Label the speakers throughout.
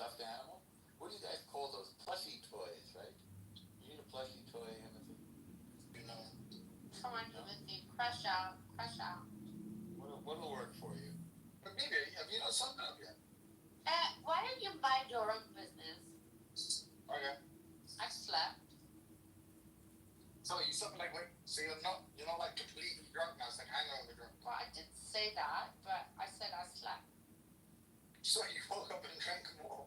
Speaker 1: stuffed animal? What do you guys call those? Plushie toys, right? You need a plushie toy, Timothy? You know.
Speaker 2: Come on, Timothy. Crush out. Crush out.
Speaker 1: What'll work for you?
Speaker 3: But maybe, have you not signed up yet?
Speaker 2: Why don't you mind your own business?
Speaker 3: Okay.
Speaker 2: I slept.
Speaker 3: So you something like, wait, so you're not like completely drunk now, it's like hangover drunk.
Speaker 2: Well, I didn't say that, but I said I slept.
Speaker 3: So you woke up and drank more.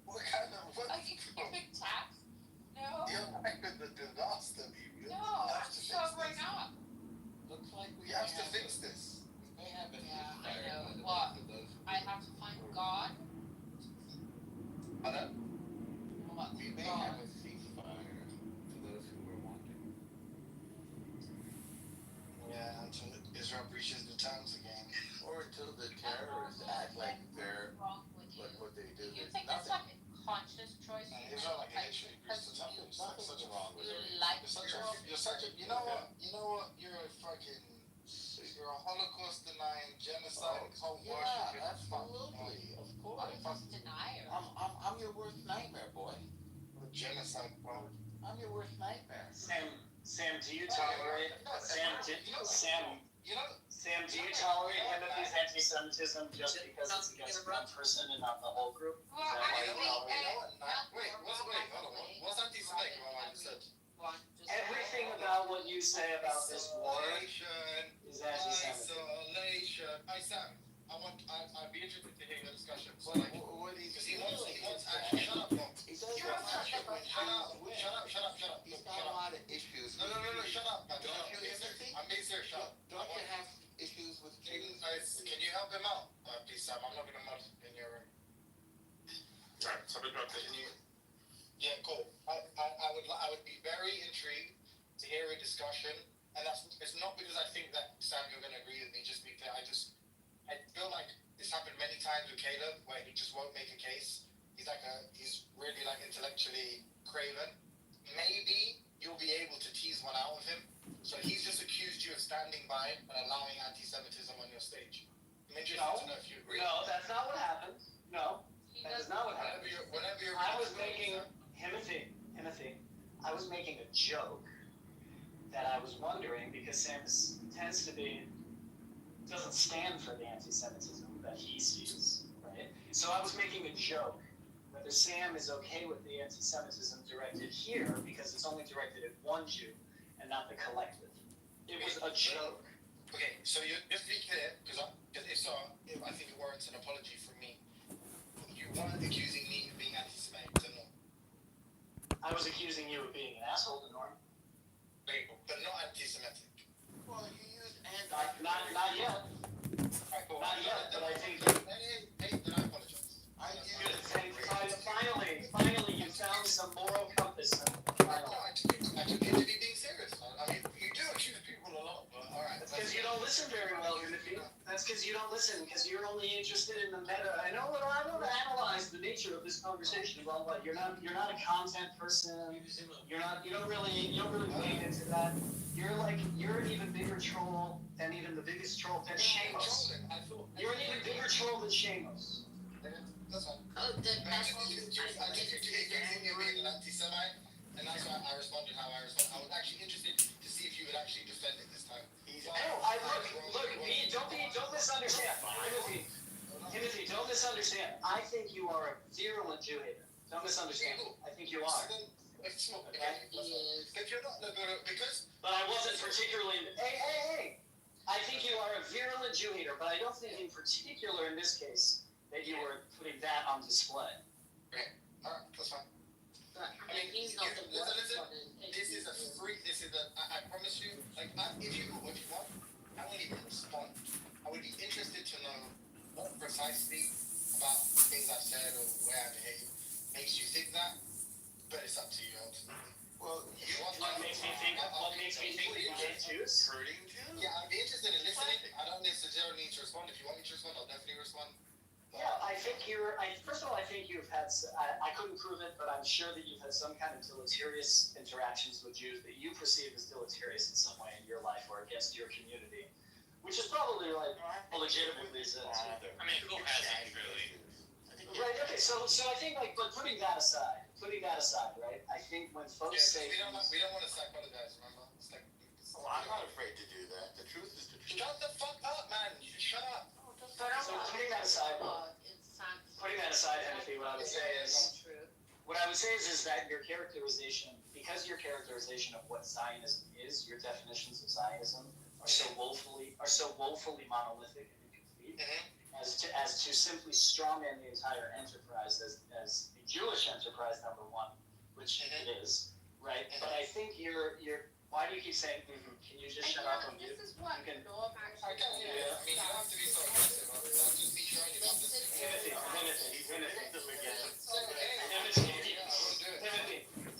Speaker 3: What kind of, what?
Speaker 2: Are you giving tax? No.
Speaker 3: You're like the disaster, baby.
Speaker 2: No, I'm sobering up.
Speaker 1: Looks like
Speaker 3: We have to fix this.
Speaker 1: We may have a
Speaker 2: Yeah, I
Speaker 1: ceasefire
Speaker 2: know.
Speaker 1: by the
Speaker 2: What?
Speaker 1: rest of those who
Speaker 2: I have to find God.
Speaker 3: Pardon?
Speaker 2: What?
Speaker 1: We may
Speaker 2: God.
Speaker 1: have a ceasefire for those who were wanting.
Speaker 3: Yeah, until Israel breaches the terms again.
Speaker 1: Or until the terrorists act like they're
Speaker 2: wrong with you.
Speaker 1: what they do.
Speaker 2: Do you
Speaker 1: There's
Speaker 2: think it's
Speaker 1: nothing,
Speaker 2: like a conscious choice?
Speaker 3: And Israel like initially breached the terms.
Speaker 1: there's nothing wrong with
Speaker 2: You
Speaker 1: it.
Speaker 2: like
Speaker 3: You're such a, you know what, you're a fucking, you're a Holocaust denying, genocide, cult
Speaker 1: Yeah,
Speaker 3: worshiping.
Speaker 1: absolutely, of course.
Speaker 2: Holocaust denier.
Speaker 1: I'm your worst nightmare, boy.
Speaker 3: Genocide, bro.
Speaker 1: I'm your worst nightmare.
Speaker 4: Sam, do you tolerate Sam?
Speaker 3: You know,
Speaker 4: Sam, do you tolerate Timothy's anti-Semitism just because it's against one person and not the whole group?
Speaker 2: Well,
Speaker 4: Is that why you
Speaker 2: actually,
Speaker 4: tolerate it?
Speaker 3: what's anti-Semitic about what you said?
Speaker 4: Everything about what you say about this war
Speaker 3: Isolation.
Speaker 4: is anti-Semitic.
Speaker 3: Isolation. Hi Sam, I'd be interested to hear your discussion. So like, because he wants action. Shut up, bro.
Speaker 1: He
Speaker 3: He wants action. Shut up.
Speaker 1: He's got a lot of issues.
Speaker 3: No, shut up, man.
Speaker 1: Don't you, Timothy?
Speaker 3: I'm being serious, shut up.
Speaker 1: Don't you have issues with
Speaker 3: Can
Speaker 1: Jews?
Speaker 3: you help him out, please, Sam? I'm not gonna mud in your room. Right, so can you? Yeah, cool. I would be very intrigued to hear a discussion, and it's not because I think that Sam you're gonna agree with me. Just be clear, I feel like this happened many times with Caleb, where he just won't make a case. He's really like intellectually craven. Maybe you'll be able to tease one out of him. So he's just accused you of standing by and allowing anti-Semitism on your stage. I'm interested to know if you agree.
Speaker 4: No, that's not what happened. No, that is not what happened.
Speaker 3: Whenever you're
Speaker 4: I was making Timothy. I was making a joke that I was wondering because Sam doesn't stand for the anti-Semitism that he sees, right? So I was making a joke whether Sam is okay with the anti-Semitism directed here because it's only directed at one Jew and not the collective. It was a joke.
Speaker 3: Okay, so just to be clear, because if so, I think it warrants an apology from me. You weren't accusing me of being anti-Semitic, so no.
Speaker 4: I was accusing you of being an asshole to Norm.
Speaker 3: But not anti-Semitic.
Speaker 1: Well, you used
Speaker 4: Not yet.
Speaker 3: Right, cool.
Speaker 4: Not yet, but I think.
Speaker 3: Hey, then I apologize.
Speaker 4: Finally, you found some moral compass.
Speaker 3: I took it to be being serious. I mean, you do accuse people a lot, but alright.
Speaker 4: That's because you don't listen very well, Timothy. That's because you don't listen, because you're only interested in the meta. I want to analyze the nature of this conversation. Well, what you're not a content person. You don't really wade into that. You're an even bigger troll than even the biggest troll than Shamos. You're an even bigger troll than Shamos.
Speaker 3: That's fine.
Speaker 2: Oh, the
Speaker 3: I just accusing you of being an anti-Semite, and that's why I responded how I responded. I was actually interested to see if you would actually defend it this time.
Speaker 4: Don't misunderstand. Timothy, don't misunderstand. I think you are a virulent Jew hater. Don't misunderstand. I think you are.
Speaker 3: If you're not, because.
Speaker 4: But I wasn't particularly. Hey! I think you are a virulent Jew hater, but I don't think in particular in this case that you were putting that on display.
Speaker 3: Okay. Alright, that's fine.
Speaker 2: I mean, he's not the worst one.
Speaker 3: I promise you, like, if you want, I won't even respond. I would be interested to know what precisely about things I've said or where I behaved makes you think that, but it's up to you ultimately.
Speaker 1: Well,
Speaker 4: What makes me think that you hate Jews?
Speaker 1: hurting Jews?
Speaker 3: Yeah, I'd be interested in listening. I don't necessarily need to respond. If you want me to respond, I'll definitely respond.
Speaker 4: Yeah, I think first of all, I think you've had, I couldn't prove it, but I'm sure that you've had some kind of deleterious interactions with Jews that you perceive as deleterious in some way in your life or against your community, which is probably like a legitimate reason.
Speaker 3: I mean, who hasn't really?
Speaker 4: Right. Okay. So I think like, but putting that aside, right? I think when folks say
Speaker 3: we don't want to psychologize. Remember, it's like.
Speaker 1: Oh, I'm not afraid to do that. The truth is the truth.
Speaker 3: Shut the fuck up, man! You just shut up.
Speaker 4: So putting that aside, Timothy, what I would say is that your characterization, because your characterization of what Zionism is, your definitions of Zionism are so woefully monolithic and incomplete, as to simply strawman the entire enterprise as the Jewish enterprise number one, which it is, right? But I think you're. Why do you keep saying? Can you just shut up?
Speaker 2: This is what
Speaker 4: you can.
Speaker 2: Norm actually.
Speaker 3: I mean, you don't have to be so aggressive. I'll just be showing you about this.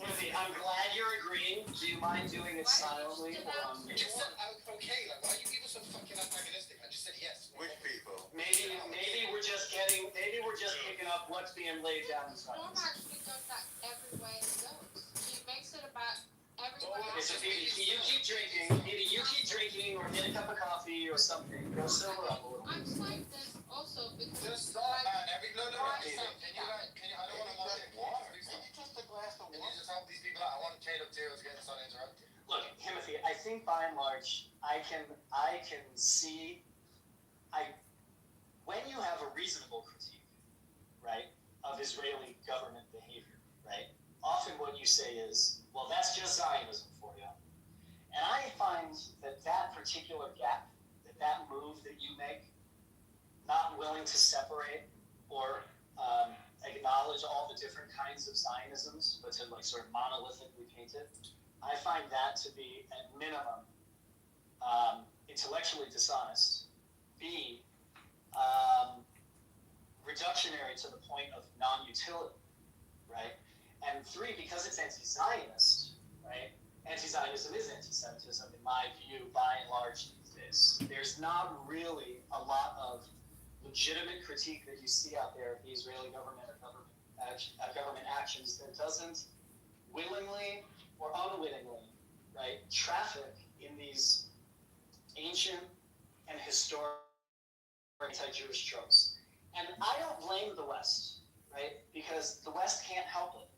Speaker 4: Timothy, I'm glad you're agreeing. Do you mind doing it silently or on
Speaker 3: You just said okay. Like, why are you people so fucking antagonistic? I just said yes.
Speaker 1: Which people?
Speaker 4: Maybe we're just picking up what's being laid down in front
Speaker 2: Norm
Speaker 4: of us.
Speaker 2: actually does that everywhere he goes. He makes it about everyone
Speaker 4: Okay,
Speaker 2: else.
Speaker 4: so you keep drinking, or get a cup of coffee or something. Go sober up a little.
Speaker 2: I'm saying this also because
Speaker 3: Just stop, man. No. Can you, I don't want to mind it.
Speaker 1: Water. Just a glass of
Speaker 3: Can you
Speaker 1: water.
Speaker 3: just help these people out? I want Caleb to get us uninterrupted.
Speaker 4: Look, Timothy, I think by and large, I can see, when you have a reasonable critique, right, of Israeli government behavior, right, often what you say is, well, that's just Zionism for you. And I find that particular gap, that move that you make, not willing to separate or acknowledge all the different kinds of Zionisms, but to like sort of monolithically paint it, I find that to be, at minimum, intellectually dishonest, B, reductionary to the point of non-utility, right? And 3, because it's anti-Zionist, right? Anti-Zionism is anti-Semitism, in my view, by and large these days. There's not really a lot of legitimate critique that you see out there of the Israeli government or government actions that doesn't willingly or unwittingly, right, traffic in these ancient and historic anti-Jewish tropes. And I don't blame the West, right, because the West can't help it.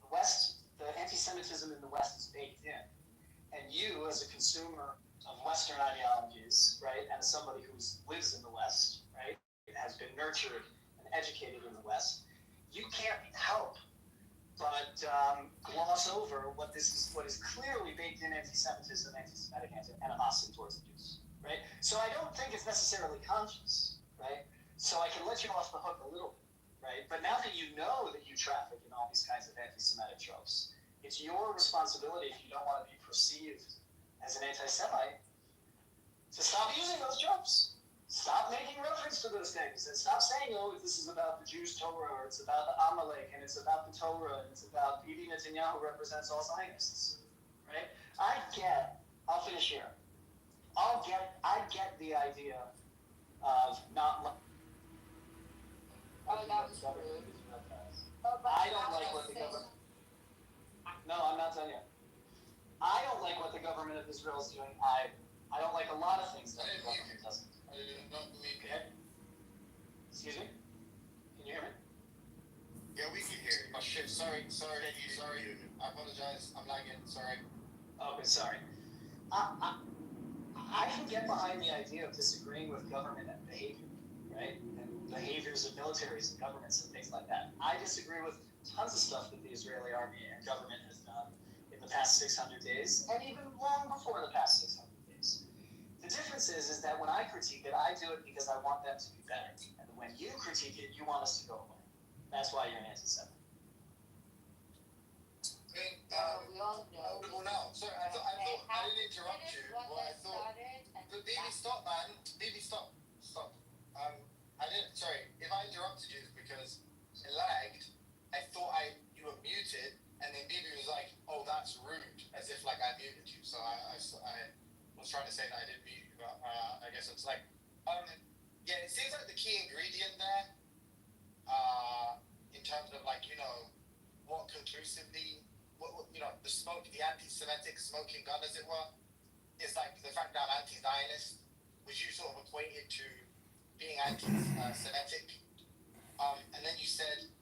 Speaker 4: The West, the anti-Semitism in the West is baked in. And you, as a consumer of Western ideologies, right, and as somebody who lives in the West, right, has been nurtured and educated in the West, you can't help but gloss over what is clearly baked in anti-Semitism, anti-Semitic animosity towards the Jews, right? So I don't think it's necessarily conscious, right? So I can let you off the hook a little bit, right? But now that you know that you traffic in all these kinds of anti-Semitic tropes, it's your responsibility, if you don't want to be perceived as an anti-Semite, to stop using those tropes. Stop making reference to those things and stop saying, oh, this is about the Jews' Torah, or it's about the Amalek, and it's about the Torah, and it's about Bibi Netanyahu represents all Zionists, right? I'll finish here. I get the idea of not.
Speaker 2: Oh, that was rude.
Speaker 4: I don't like what the government. No, I'm not done yet. I don't like what the government of Israel is doing. I don't like a lot of things that the government doesn't. Okay. Excuse me? Can you hear me?
Speaker 1: Yeah, we can hear you.
Speaker 3: Oh shit, sorry. I apologize. I'm lagging, sorry.
Speaker 4: Okay, sorry. I can get behind the idea of disagreeing with government and behavior, right? And behaviors of militaries and governments and things like that. I disagree with tons of stuff that the Israeli army and government has done in the past 600 days, and even long before the past 600 days. The difference is that when I critique it, I do it because I want them to be better. And when you critique it, you want us to go away. That's why you're an anti-Semite.
Speaker 2: We all know.
Speaker 3: Well, no, sorry, I didn't interrupt you. Well, I thought. But Bibi, stop, man. Bibi, stop. If I interrupted you, it's because it lagged. I thought you were muted, and then Bibi was like, "Oh, that's rude," as if like I muted you. So I was trying to say that I didn't mute you, but I guess it's like, yeah, it seems like the key ingredient there, in terms of like, what conclusively, the anti-Semitic smoking gun, as it were, is like the fact that I'm anti-Zionist, was you sort of equated to being anti-Semitic, and then you said,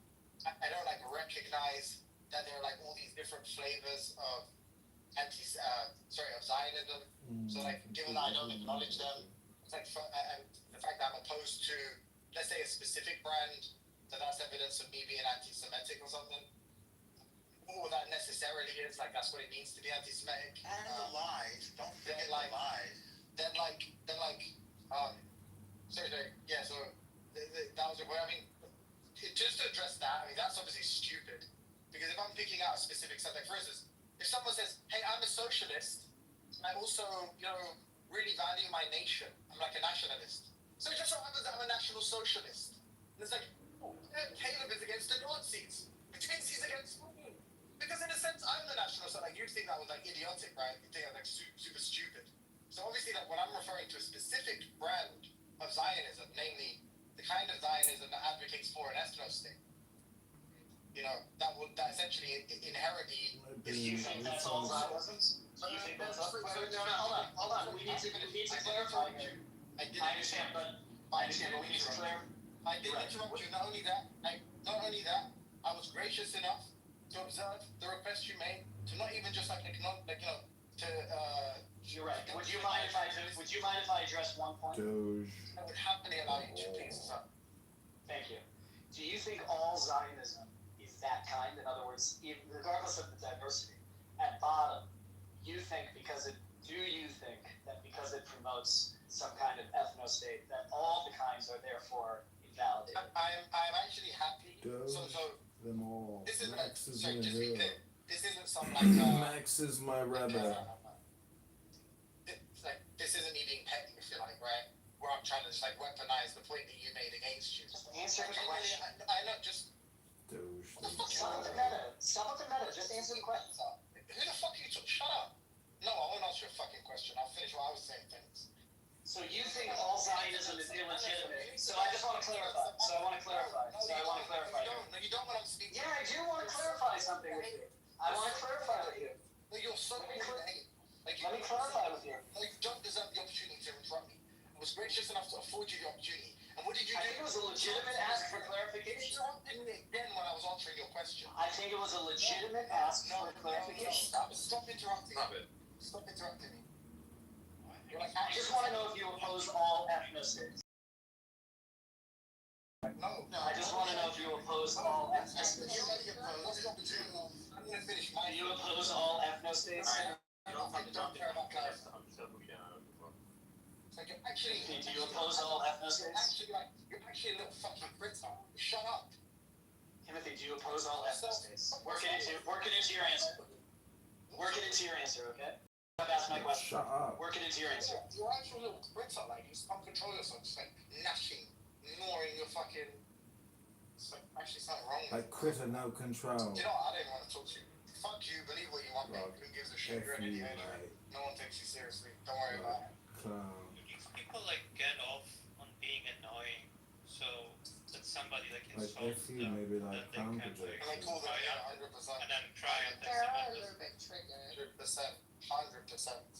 Speaker 3: I don't like recognize that there are like all these different flavors of of Zionism. So like, given that I don't acknowledge them, it's like and the fact that I'm opposed to, let's say, a specific brand, that's evidence of me being anti-Semitic or something. All that necessarily is like that's what it means to be anti-Semitic.
Speaker 1: And the lies, don't forget
Speaker 3: like,
Speaker 1: the lies.
Speaker 3: Yeah. So that was I mean, just to address that. I mean, that's obviously stupid because if I'm picking out a specific subject, for instance, if someone says, "Hey, I'm a socialist," I also, really value my nation. I'm like a nationalist. So it just so happens that I'm a national socialist. And it's like, Caleb is against the Nazis. He's against me. Because in a sense, I'm the national, so like you'd think that was like idiotic, right? You'd think that was like super stupid. So obviously, like when I'm referring to a specific brand of Zionism, namely the kind of Zionism that advocates for an ethno state, that essentially inherently is
Speaker 4: You think that's all Zionism? You think that's all? No, hold on. We need to clarify here. I understand, but we need to clarify.
Speaker 3: I did interrupt you. Not only that, I was gracious enough to observe the request you made to not even just
Speaker 4: You're right. Would you mind if I address one point?
Speaker 1: Doge.
Speaker 3: I would happily allow you to, please, sir.
Speaker 4: Thank you. Do you think all Zionism is that kind? In other words, regardless of the diversity, at bottom, do you think because it promotes some kind of ethno-state, that all the kinds are therefore invalidated?
Speaker 3: I'm actually happy. So
Speaker 1: Them all.
Speaker 3: this isn't
Speaker 1: Max is
Speaker 3: sorry,
Speaker 1: in
Speaker 3: just be
Speaker 1: here.
Speaker 3: clear. This isn't some like
Speaker 1: Max is my rebel.
Speaker 3: It's like this isn't me being petty, if you like, right? Where I'm trying to just like weaponize the point that you made against you.
Speaker 4: Just answer the question.
Speaker 3: I know, just
Speaker 1: Doge.
Speaker 3: what the fuck?
Speaker 4: Stop with the meta. Stop with the meta. Just answer the question.
Speaker 3: Who the fuck are you talking? Shut up. No, I won't answer your fucking question. I'll finish what I was saying. Thanks.
Speaker 4: So you think all Zionism is illegitimate? So I just want to clarify. No, you don't want to speak. Yeah, I do want to clarify something with you. I want to clarify with you.
Speaker 3: No, you're so negative. Like,
Speaker 4: Let me clarify with you.
Speaker 3: No, you don't deserve the opportunity to interrupt me. I was gracious enough to afford you the opportunity. And what did you do?
Speaker 4: I think it was a legitimate ask for clarification.
Speaker 3: You interrupted me again when I was answering your question.
Speaker 4: I think it was a legitimate ask for clarification.
Speaker 3: Stop interrupting me. Stop interrupting me. You're like,
Speaker 4: I just want to know if you oppose all ethnostates.
Speaker 3: No.
Speaker 4: I just want to know if you oppose all ethnostates.
Speaker 3: You already opposed. I'm going to finish my.
Speaker 4: Do you oppose all ethnostates?
Speaker 3: I don't care about clarifying. It's like you're actually.
Speaker 4: Do you oppose all ethnostates?
Speaker 3: You're actually a little fucking Brit. Shut up.
Speaker 4: Timothy, do you oppose all ethnostates? Work it into your answer. Work it into your answer, okay? I've asked my question.
Speaker 1: Shut up.
Speaker 4: Work it into your answer.
Speaker 3: You're actually a little Brit, like you can't control yourself, just like gnashing, gnawing your fucking. It's like actually something wrong with
Speaker 1: Like critter, no control.
Speaker 3: You know, I didn't want to talk to you. Fuck you, believe what you want, man. Who gives a shit? You're an
Speaker 1: F you,
Speaker 3: idiot.
Speaker 1: mate.
Speaker 3: No one takes you seriously. Don't worry about it.
Speaker 1: Clown.
Speaker 5: If people like get off on being annoying, so that somebody like
Speaker 1: Like
Speaker 5: insults
Speaker 1: F you,
Speaker 5: them,
Speaker 1: maybe like
Speaker 5: then they can
Speaker 1: Cambridge.
Speaker 3: And I call them, yeah, 100%.
Speaker 5: and then try and
Speaker 2: There are a little bit triggered.
Speaker 3: 100%. 100%.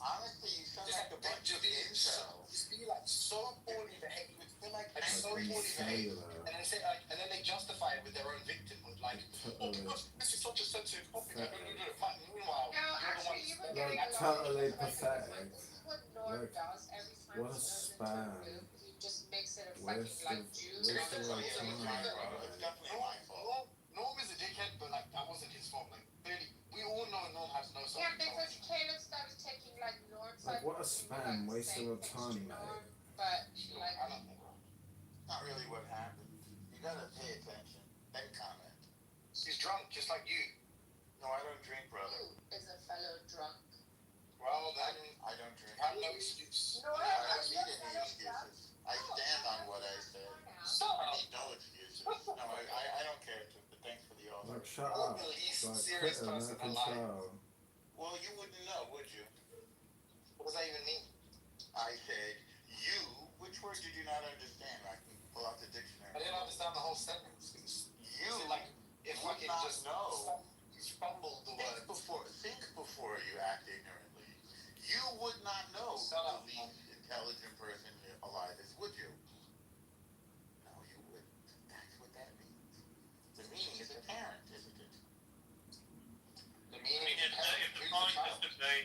Speaker 1: Honestly, you sound
Speaker 3: Just
Speaker 1: like a bunch of incels.
Speaker 3: Just be like so poorly behaved. Feel like so
Speaker 1: Like
Speaker 3: poorly behaved.
Speaker 1: cellular.
Speaker 3: And they say like, and then they justify it with their own victimhood, like, oh,
Speaker 1: Totally.
Speaker 3: because this is such a sensitive topic. Meanwhile,
Speaker 2: No,
Speaker 3: you're the
Speaker 2: actually,
Speaker 3: one
Speaker 2: you were
Speaker 1: Like,
Speaker 2: getting a lot
Speaker 1: totally
Speaker 2: of
Speaker 1: pathetic.
Speaker 2: This is what Norm
Speaker 1: Like,
Speaker 2: does every time
Speaker 1: what a
Speaker 2: he goes into
Speaker 1: spam.
Speaker 2: a group. He just makes it a
Speaker 1: Waste
Speaker 2: fucking like
Speaker 1: of-
Speaker 2: Jew.
Speaker 1: waste of
Speaker 3: It's
Speaker 1: our
Speaker 3: definitely
Speaker 1: time.
Speaker 3: my fault. Norm is a dickhead, but like that wasn't his fault. Like clearly, we all know Norm has no
Speaker 2: Yeah,
Speaker 3: self-control.
Speaker 2: because Caleb started taking like Norm's
Speaker 1: Like, what a
Speaker 2: like,
Speaker 1: spam,
Speaker 2: like,
Speaker 1: waste
Speaker 2: saying
Speaker 1: of
Speaker 2: things
Speaker 1: time,
Speaker 2: to
Speaker 1: mate.
Speaker 2: Norm, but like
Speaker 3: I don't know.
Speaker 1: Not really what happened. You gotta pay attention. Then comment.
Speaker 3: He's drunk, just like you.
Speaker 1: No, I don't drink, brother.
Speaker 2: is a fellow drunk.
Speaker 3: Well, then
Speaker 1: I don't drink.
Speaker 3: have no excuse.
Speaker 2: No,
Speaker 1: I
Speaker 2: I'm
Speaker 1: don't need
Speaker 2: not
Speaker 1: any
Speaker 2: fellow drunk.
Speaker 1: excuses. I stand on what I said.
Speaker 3: Stop.
Speaker 1: I need no excuses. No, I don't care to, but thanks for the offer.
Speaker 6: Like, shut
Speaker 3: I'm
Speaker 6: up.
Speaker 3: the least
Speaker 6: Like,
Speaker 3: serious
Speaker 6: critter, no
Speaker 3: person alive.
Speaker 6: control.
Speaker 1: Well, you wouldn't know, would you?
Speaker 3: What does that even mean?
Speaker 1: I said, you, which word did you not understand? I can pull out the dictionary.
Speaker 3: I didn't understand the whole sentence.
Speaker 1: You
Speaker 3: like if I
Speaker 1: would
Speaker 3: could
Speaker 1: not
Speaker 3: just
Speaker 1: know.
Speaker 3: fumble the word.
Speaker 1: Think before you act ignorantly. You would not know
Speaker 3: Shut
Speaker 1: the
Speaker 3: up, man.
Speaker 1: least intelligent person in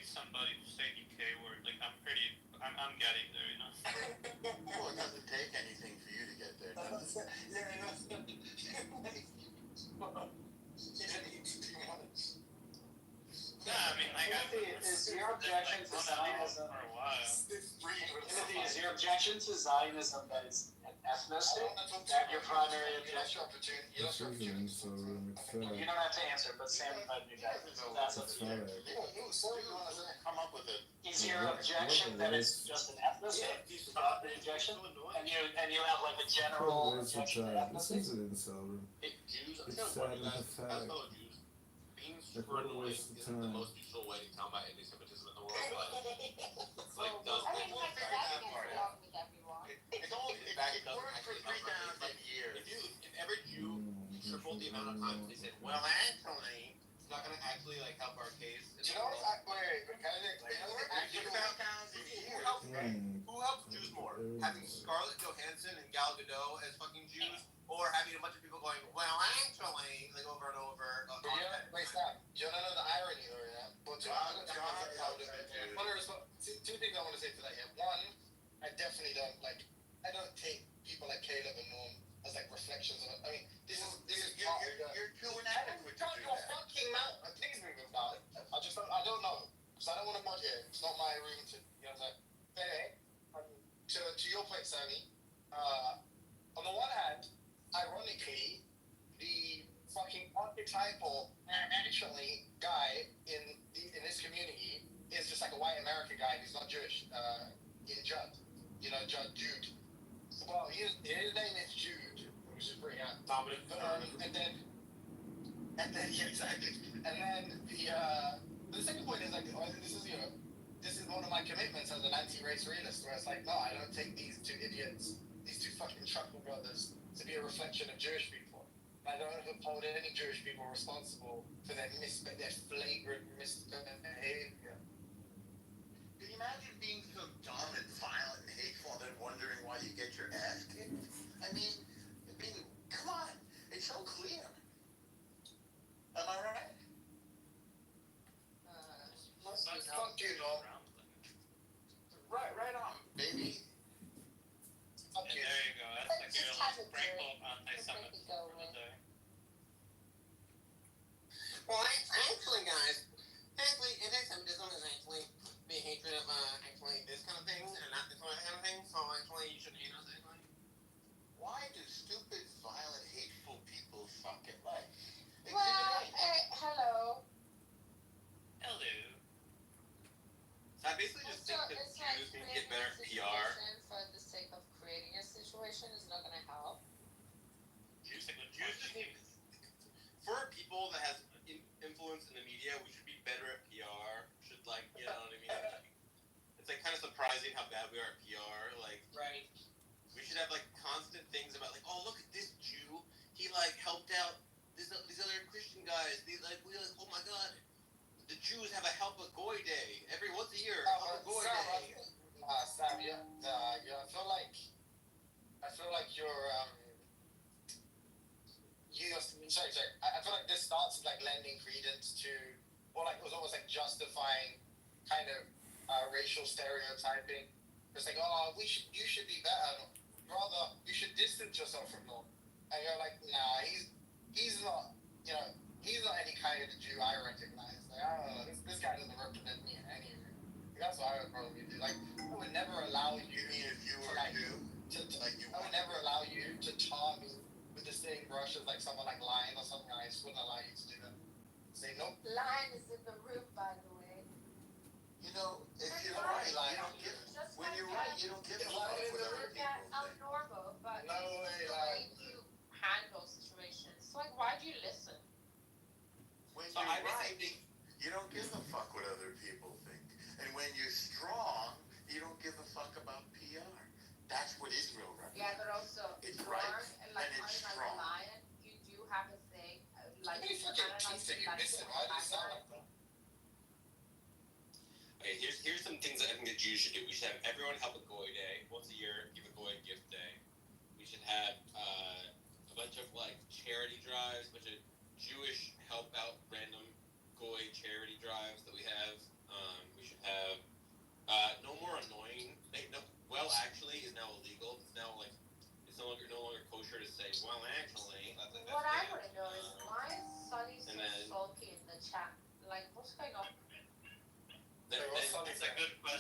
Speaker 5: take somebody to say the K word. Like I'm getting there, you know.
Speaker 1: Well, it doesn't take anything for you to get there, does it?
Speaker 5: Yeah, I mean, like
Speaker 4: Timothy, is your objection to Zionism?
Speaker 5: for a while.
Speaker 4: Timothy, is your objection to Zionism that it's an ethnostate? That your primary objection?
Speaker 3: You lost your opportunity.
Speaker 6: So McFadden.
Speaker 4: You don't have to answer, but Sam invited me back. That's up to you.
Speaker 1: Come up with it.
Speaker 4: Is your objection that it's just an ethnostate? Not the objection? And you have like a general
Speaker 6: Waste of
Speaker 4: objection to
Speaker 6: time. This
Speaker 4: ethnostate?
Speaker 6: is an incel room.
Speaker 1: Jews,
Speaker 6: It's
Speaker 1: I'm
Speaker 6: sad
Speaker 1: telling you
Speaker 6: and
Speaker 1: guys,
Speaker 6: pathetic.
Speaker 1: as fellow Jews, being
Speaker 6: Like,
Speaker 1: super
Speaker 6: what a
Speaker 1: annoying
Speaker 6: waste of
Speaker 1: isn't the
Speaker 6: time.
Speaker 1: most useful way to combat anti-Semitism in the world, but it's like, does
Speaker 2: I mean, like, that gets along with everyone.
Speaker 1: it's only it worked for 3,000 years. If every Jew tripled the amount of times they said, well, actually, it's not going to actually like help our case.
Speaker 3: Do you know what's wait, but can I
Speaker 1: Think about who helps Jews more? Having Scarlett Johansson and Gal Gadot as fucking Jews, or having a bunch of people going, well, actually, like over and over.
Speaker 3: Wait, stop. You don't know the irony though, yeah? Well, two things I want to say to that, yeah. One, I definitely don't take people like Caleb and Norm as like reflections of it. I mean, this is part of you're too inadequate to do that. Fucking mouth. Things moving about it. I don't know. Because I don't want to mod here. It's not my room to, you know what I'm saying? Anyway, to your point, Sammy, on the one hand, ironically, the fucking archetypal actually guy in this community is just like a white American guy who's not Jewish, in Judd. You know, Jude. Well, his name is Jude, which is pretty Dominic. And then yeah, exactly. And then the second point is like, this is one of my commitments as an anti-race realist, where it's like, no, I don't take these two idiots, these two fucking chuckle brothers, to be a reflection of Jewish people. I don't hold any Jewish people responsible for their flagrant misbehavior.
Speaker 1: Can you imagine being so dumb and violent and hateful and then wondering why you get your ass kicked? I mean, come on. It's so clear. Am I right?
Speaker 3: Fuck you, no. Right on, baby. Fuck
Speaker 5: And
Speaker 3: you.
Speaker 5: there you go. That's like your little sprinkle of anti-Semitism for the day.
Speaker 1: Well, actually, guys, anti-Semitism is actually the hatred of actually this kind of thing and not this kind of thing. So actually, you shouldn't hate us anyway. Why do stupid, violent, hateful people suck at life?
Speaker 2: Well, hello.
Speaker 5: Hello.
Speaker 1: So I basically just think that
Speaker 2: It's like
Speaker 1: Jews need to
Speaker 2: creating
Speaker 1: get better
Speaker 2: a
Speaker 1: PR.
Speaker 2: situation for the sake of creating a situation is not going to help.
Speaker 5: Jews just
Speaker 1: need, for people that has influence in the media, we should be better at PR. Should like, you know what I mean? It's like kind of surprising how bad we are at PR. Like,
Speaker 4: Right.
Speaker 1: we should have like constant things about like, oh, look at this Jew. He like helped out these other Christian guys. We like, oh my god. The Jews have a help a goy day every once a year. Help a goy day.
Speaker 3: Sam, yeah, I feel like you're sorry. I feel like this starts with like lending credence to, or like it was almost like justifying kind of racial stereotyping. It's like, oh, you should be better. Rather, you should distance yourself from Norm. And you're like, nah, he's not, you know, he's not any kind of Jew I recognize. Like, I don't know, this guy doesn't represent me in any way. That's what I would probably do. Like, I would never allow you.
Speaker 1: You mean if you were
Speaker 3: like,
Speaker 1: Jew?
Speaker 3: I would never allow you to tar me with the same brush as like someone like Lion or something. I just wouldn't allow you to do that. Say nope.
Speaker 2: Lion is in the room, by the way.
Speaker 1: You know, if
Speaker 2: That's
Speaker 1: you're
Speaker 2: right.
Speaker 1: right, you don't give.
Speaker 2: Just
Speaker 1: When
Speaker 2: like
Speaker 1: you're
Speaker 2: that.
Speaker 1: right, you don't give a
Speaker 3: It's
Speaker 1: fuck
Speaker 3: like
Speaker 1: what other
Speaker 2: Yeah,
Speaker 1: people
Speaker 2: I'm
Speaker 1: think.
Speaker 2: normal, but
Speaker 3: No
Speaker 2: it's
Speaker 3: way,
Speaker 2: the way you handle situations. Like, why do you listen?
Speaker 1: When
Speaker 5: So
Speaker 1: you're
Speaker 5: I
Speaker 1: right, you don't give a fuck what other people think. And when you're strong, you don't give a fuck about PR. That's what Israel represents.
Speaker 2: Yeah, but also,
Speaker 1: It's
Speaker 2: strong,
Speaker 1: right,
Speaker 2: and like,
Speaker 1: and it's
Speaker 2: unlike
Speaker 1: strong.
Speaker 2: Lion, you do have a thing, like,
Speaker 3: How many fucking teeth are you missing? Why do you sound like that?
Speaker 7: Okay, here's some things that I think that Jews should do. We should have everyone help a Goy Day once a year. Give a Goy gift day. We should have a bunch of like charity drives, a bunch of Jewish help out random Goy charity drives that we have. We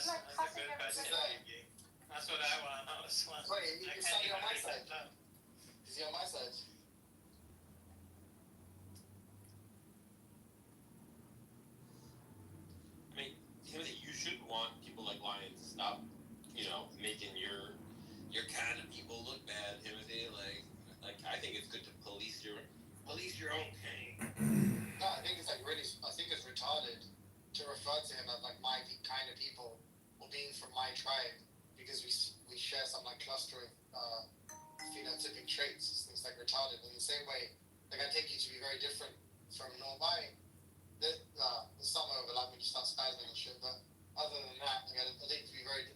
Speaker 5: That's
Speaker 2: like
Speaker 5: a
Speaker 2: cussing
Speaker 5: good question,
Speaker 2: everybody.
Speaker 5: Gigi. That's what I want to know as well.
Speaker 3: Wait,
Speaker 5: I
Speaker 3: is
Speaker 5: can't
Speaker 3: Sunny
Speaker 5: even
Speaker 3: on my
Speaker 5: pick
Speaker 3: side?
Speaker 5: that up.
Speaker 3: Is he on my side?
Speaker 7: I mean, Timothy, you should want people like Lion to stop, making your kind of people look bad, Timothy. Like I think it's good to police your own kind.
Speaker 3: No, I think it's retarded to refer to him as like my kind of people or being from my tribe because we share some like cluster of phenotypic traits. It's like retarded. In the same way, like I take you to be very different from Norway. There's some overlap when you start spazzing and shit, but other than that, like, I think to be very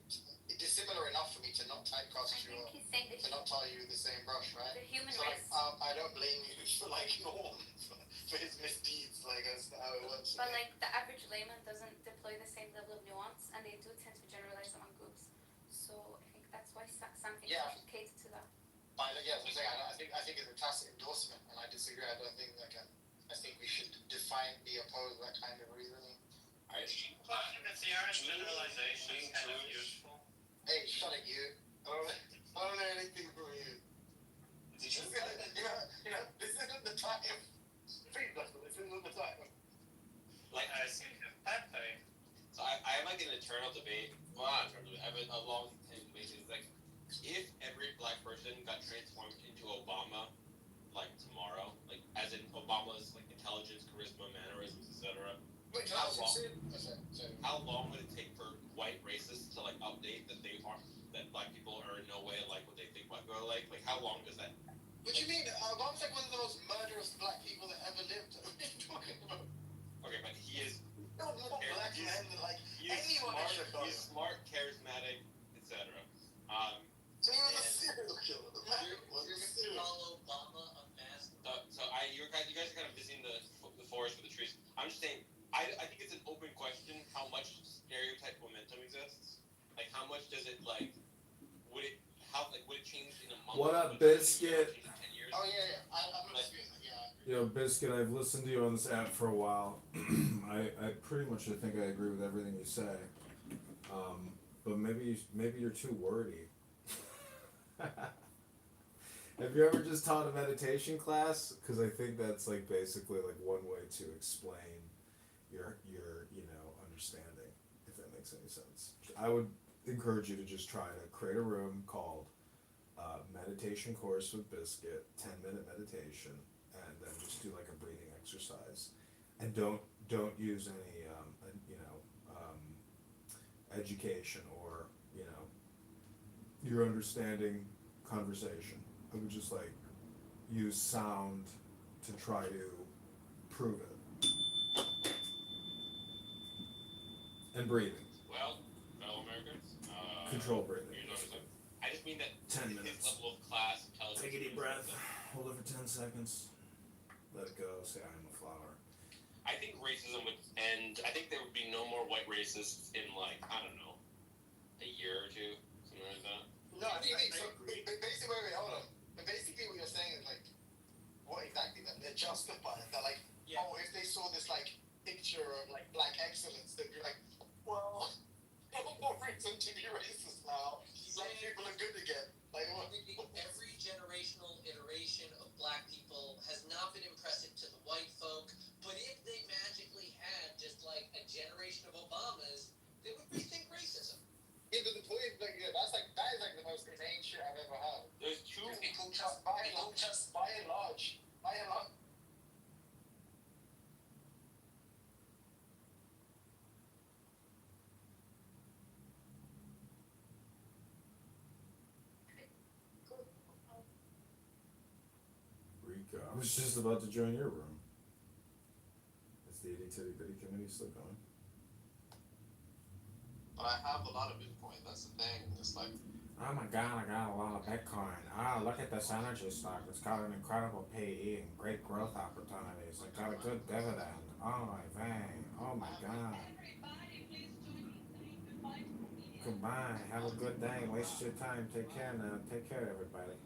Speaker 3: dissimilar enough for me to not typecast you or
Speaker 2: He's saying
Speaker 3: to not tie you with the same brush, right?
Speaker 2: the human
Speaker 3: So like,
Speaker 2: race.
Speaker 3: I don't blame you for like Norm for his misdeeds. Like that's how it works.
Speaker 2: But like the average layman doesn't deploy the same level of nuance, and they do tend to generalize among groups. So I think that's why some things
Speaker 3: Yeah.
Speaker 2: should cater to that.
Speaker 3: But yeah, as I'm saying, I think it's a tacit endorsement, and I disagree. I don't think I think we should be opposed to that kind of reasoning.
Speaker 5: It's the orange generalization is kind of useful.
Speaker 3: Hey, shut it, you. I don't know anything from you. This isn't the time. Please, this isn't the time.
Speaker 7: Like
Speaker 5: I see Pepe.
Speaker 7: So I have like an eternal debate. Well, not eternal debate. I have a long debate. It's like if every black person got transformed into Obama, like tomorrow, like as in Obama's like intelligence, charisma, mannerisms, etc.
Speaker 3: Wait,
Speaker 7: How long would it take for white racists to like update that black people are in no way like what they think black people are like? Like how long does that?
Speaker 3: What do you mean? Obama's like one of the most murderous black people that ever lived. What are you talking about?
Speaker 7: Okay, but he is
Speaker 3: No more black men than like anyone in Chicago.
Speaker 7: He's smart, charismatic, etc.
Speaker 3: So he was a serial killer. The man was a serial killer.
Speaker 6: Obama unmasked.
Speaker 7: So you guys are kind of visiting the forest with the trees. I'm just saying, I think it's an open question how much stereotype momentum exists. Like how much does it would it change in a month?
Speaker 8: What up,
Speaker 7: Would it
Speaker 8: Biscuit?
Speaker 7: change in 10 years?
Speaker 3: Oh yeah. I'm gonna speak. Yeah.
Speaker 8: Yo, Biscuit, I've listened to you on this app for a while. I pretty much think I agree with everything you say. But maybe you're too wordy. Have you ever just taught a meditation class? Because I think that's like basically like one way to explain your understanding, if that makes any sense. I would encourage you to just try to create a room called meditation course with Biscuit, 10-minute meditation, and then just do like a breathing exercise, and don't use any education or your understanding conversation. I would just like use sound to try to prove it, and breathing.
Speaker 7: Well, fellow Americans,
Speaker 8: Control breathing.
Speaker 7: you notice that? I just mean that
Speaker 8: 10
Speaker 7: his
Speaker 8: minutes.
Speaker 7: level of class intelligence.
Speaker 8: Take a deep breath. Hold it for 10 seconds. Let it go. Say, I'm a flower.
Speaker 7: I think racism would end. I think there would be no more white racists in I don't know, a year or two, something like that.
Speaker 3: No, I think so. Basically, wait, hold on. But basically, what you're saying is what exactly? That they're justified. That if they saw this picture of black excellence, they'd be like, well, no more reason to be racist now. Black people are good again. What?
Speaker 6: Every generational iteration of black people has not been impressive to the white folk, but if they magically had just a generation of Obamas, they would rethink racism.
Speaker 3: Yeah, but the point is, that is the most insane shit I've ever heard.
Speaker 7: There's two.
Speaker 3: People by and large.
Speaker 8: Rika, I was just about to join your room. Is the Itty Titty Bitty Committee still going?
Speaker 1: But I have a lot of Bitcoin. That's the thing. It's
Speaker 8: Oh my god, I got a lot of Bitcoin. Look at this energy stock. It's got an incredible PE and great growth opportunities. It got a good dividend. Oh my thing. Oh my god. Goodbye. Have a good day. Waste your time. Take care now. Take care, everybody.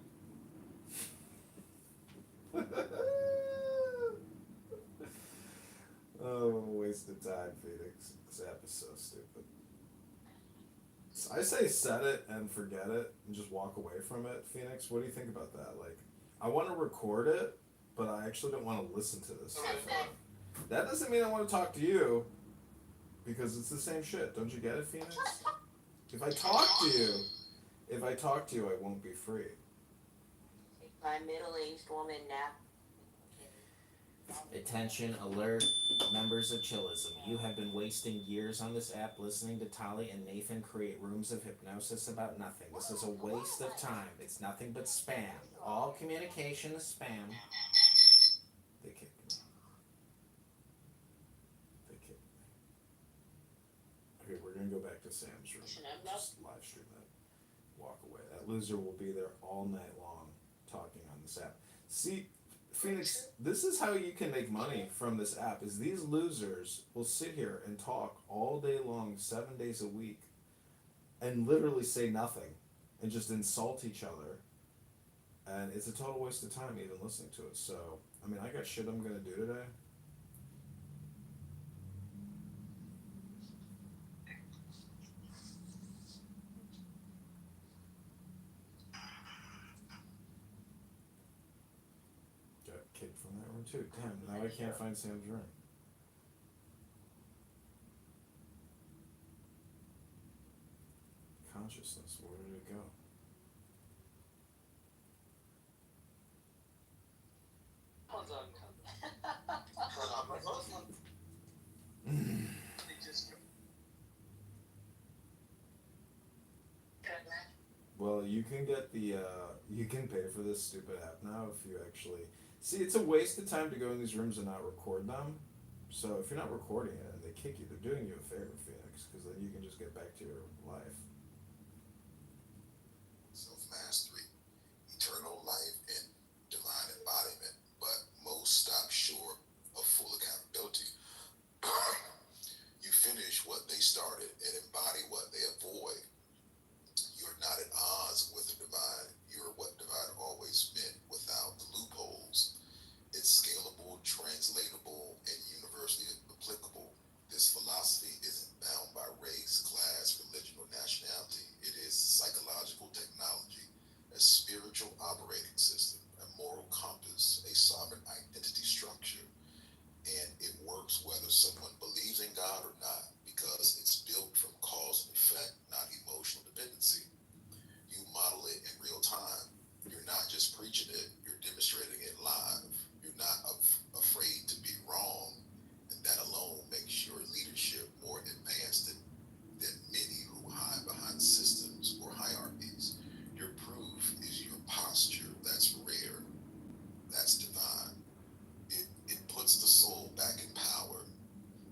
Speaker 8: Oh, waste of time, Phoenix. This app is so stupid. I say set it and forget it and just walk away from it. Phoenix, what do you think about that? Like, I want to record it, but I actually don't want to listen to this stuff. That doesn't mean I want to talk to you, because it's the same shit. Don't you get it, Phoenix? If I talk to you, I won't be free.
Speaker 9: My middle-aged woman nap.
Speaker 10: Attention, alert, members of Chillism. You have been wasting years on this app listening to Tali and Nathan create rooms of hypnosis about nothing. This is a waste of time. It's nothing but spam. All communication is spam. They kicked me. Okay, we're gonna go back to Sam's room. Just live stream that. Walk away. That loser will be there all night long talking on this app. See, Phoenix, this is how you can make money from this app, is these losers will sit here and talk all day long, 7 days a week, and literally say nothing, and just insult each other. And it's a total waste of time even listening to it. So, I mean, I got shit I'm gonna do today. Got kicked from that room too. Damn, now I can't find Sam's room. Consciousness, where did it go? Well, you can get the, you can pay for this stupid app now if you actually... See, it's a waste of time to go in these rooms and not record them. So if you're not recording it and they kick you, they're doing you a favor, Phoenix, because then you can just get back to your life.
Speaker 11: Self-mastery, eternal life, and divine embodiment, but most stop short of full accountability. You finish what they started and embody what they avoid. You're not at odds with the divine. You're what divine always meant, without the loopholes. It's scalable, translatable, and universally applicable. This philosophy isn't bound by race, class, religion, or nationality. It is psychological technology, a spiritual operating system, a moral compass, a sovereign identity structure. And it works whether someone believes in God or not, because it's built from cause and effect, not emotional dependency. You model it in real time. You're not just preaching it, you're demonstrating it live. You're not afraid to be wrong, and that alone makes your leadership more advanced than many who hide behind systems or hierarchies. Your proof is your posture. That's rare. That's divine. It puts the soul back in power.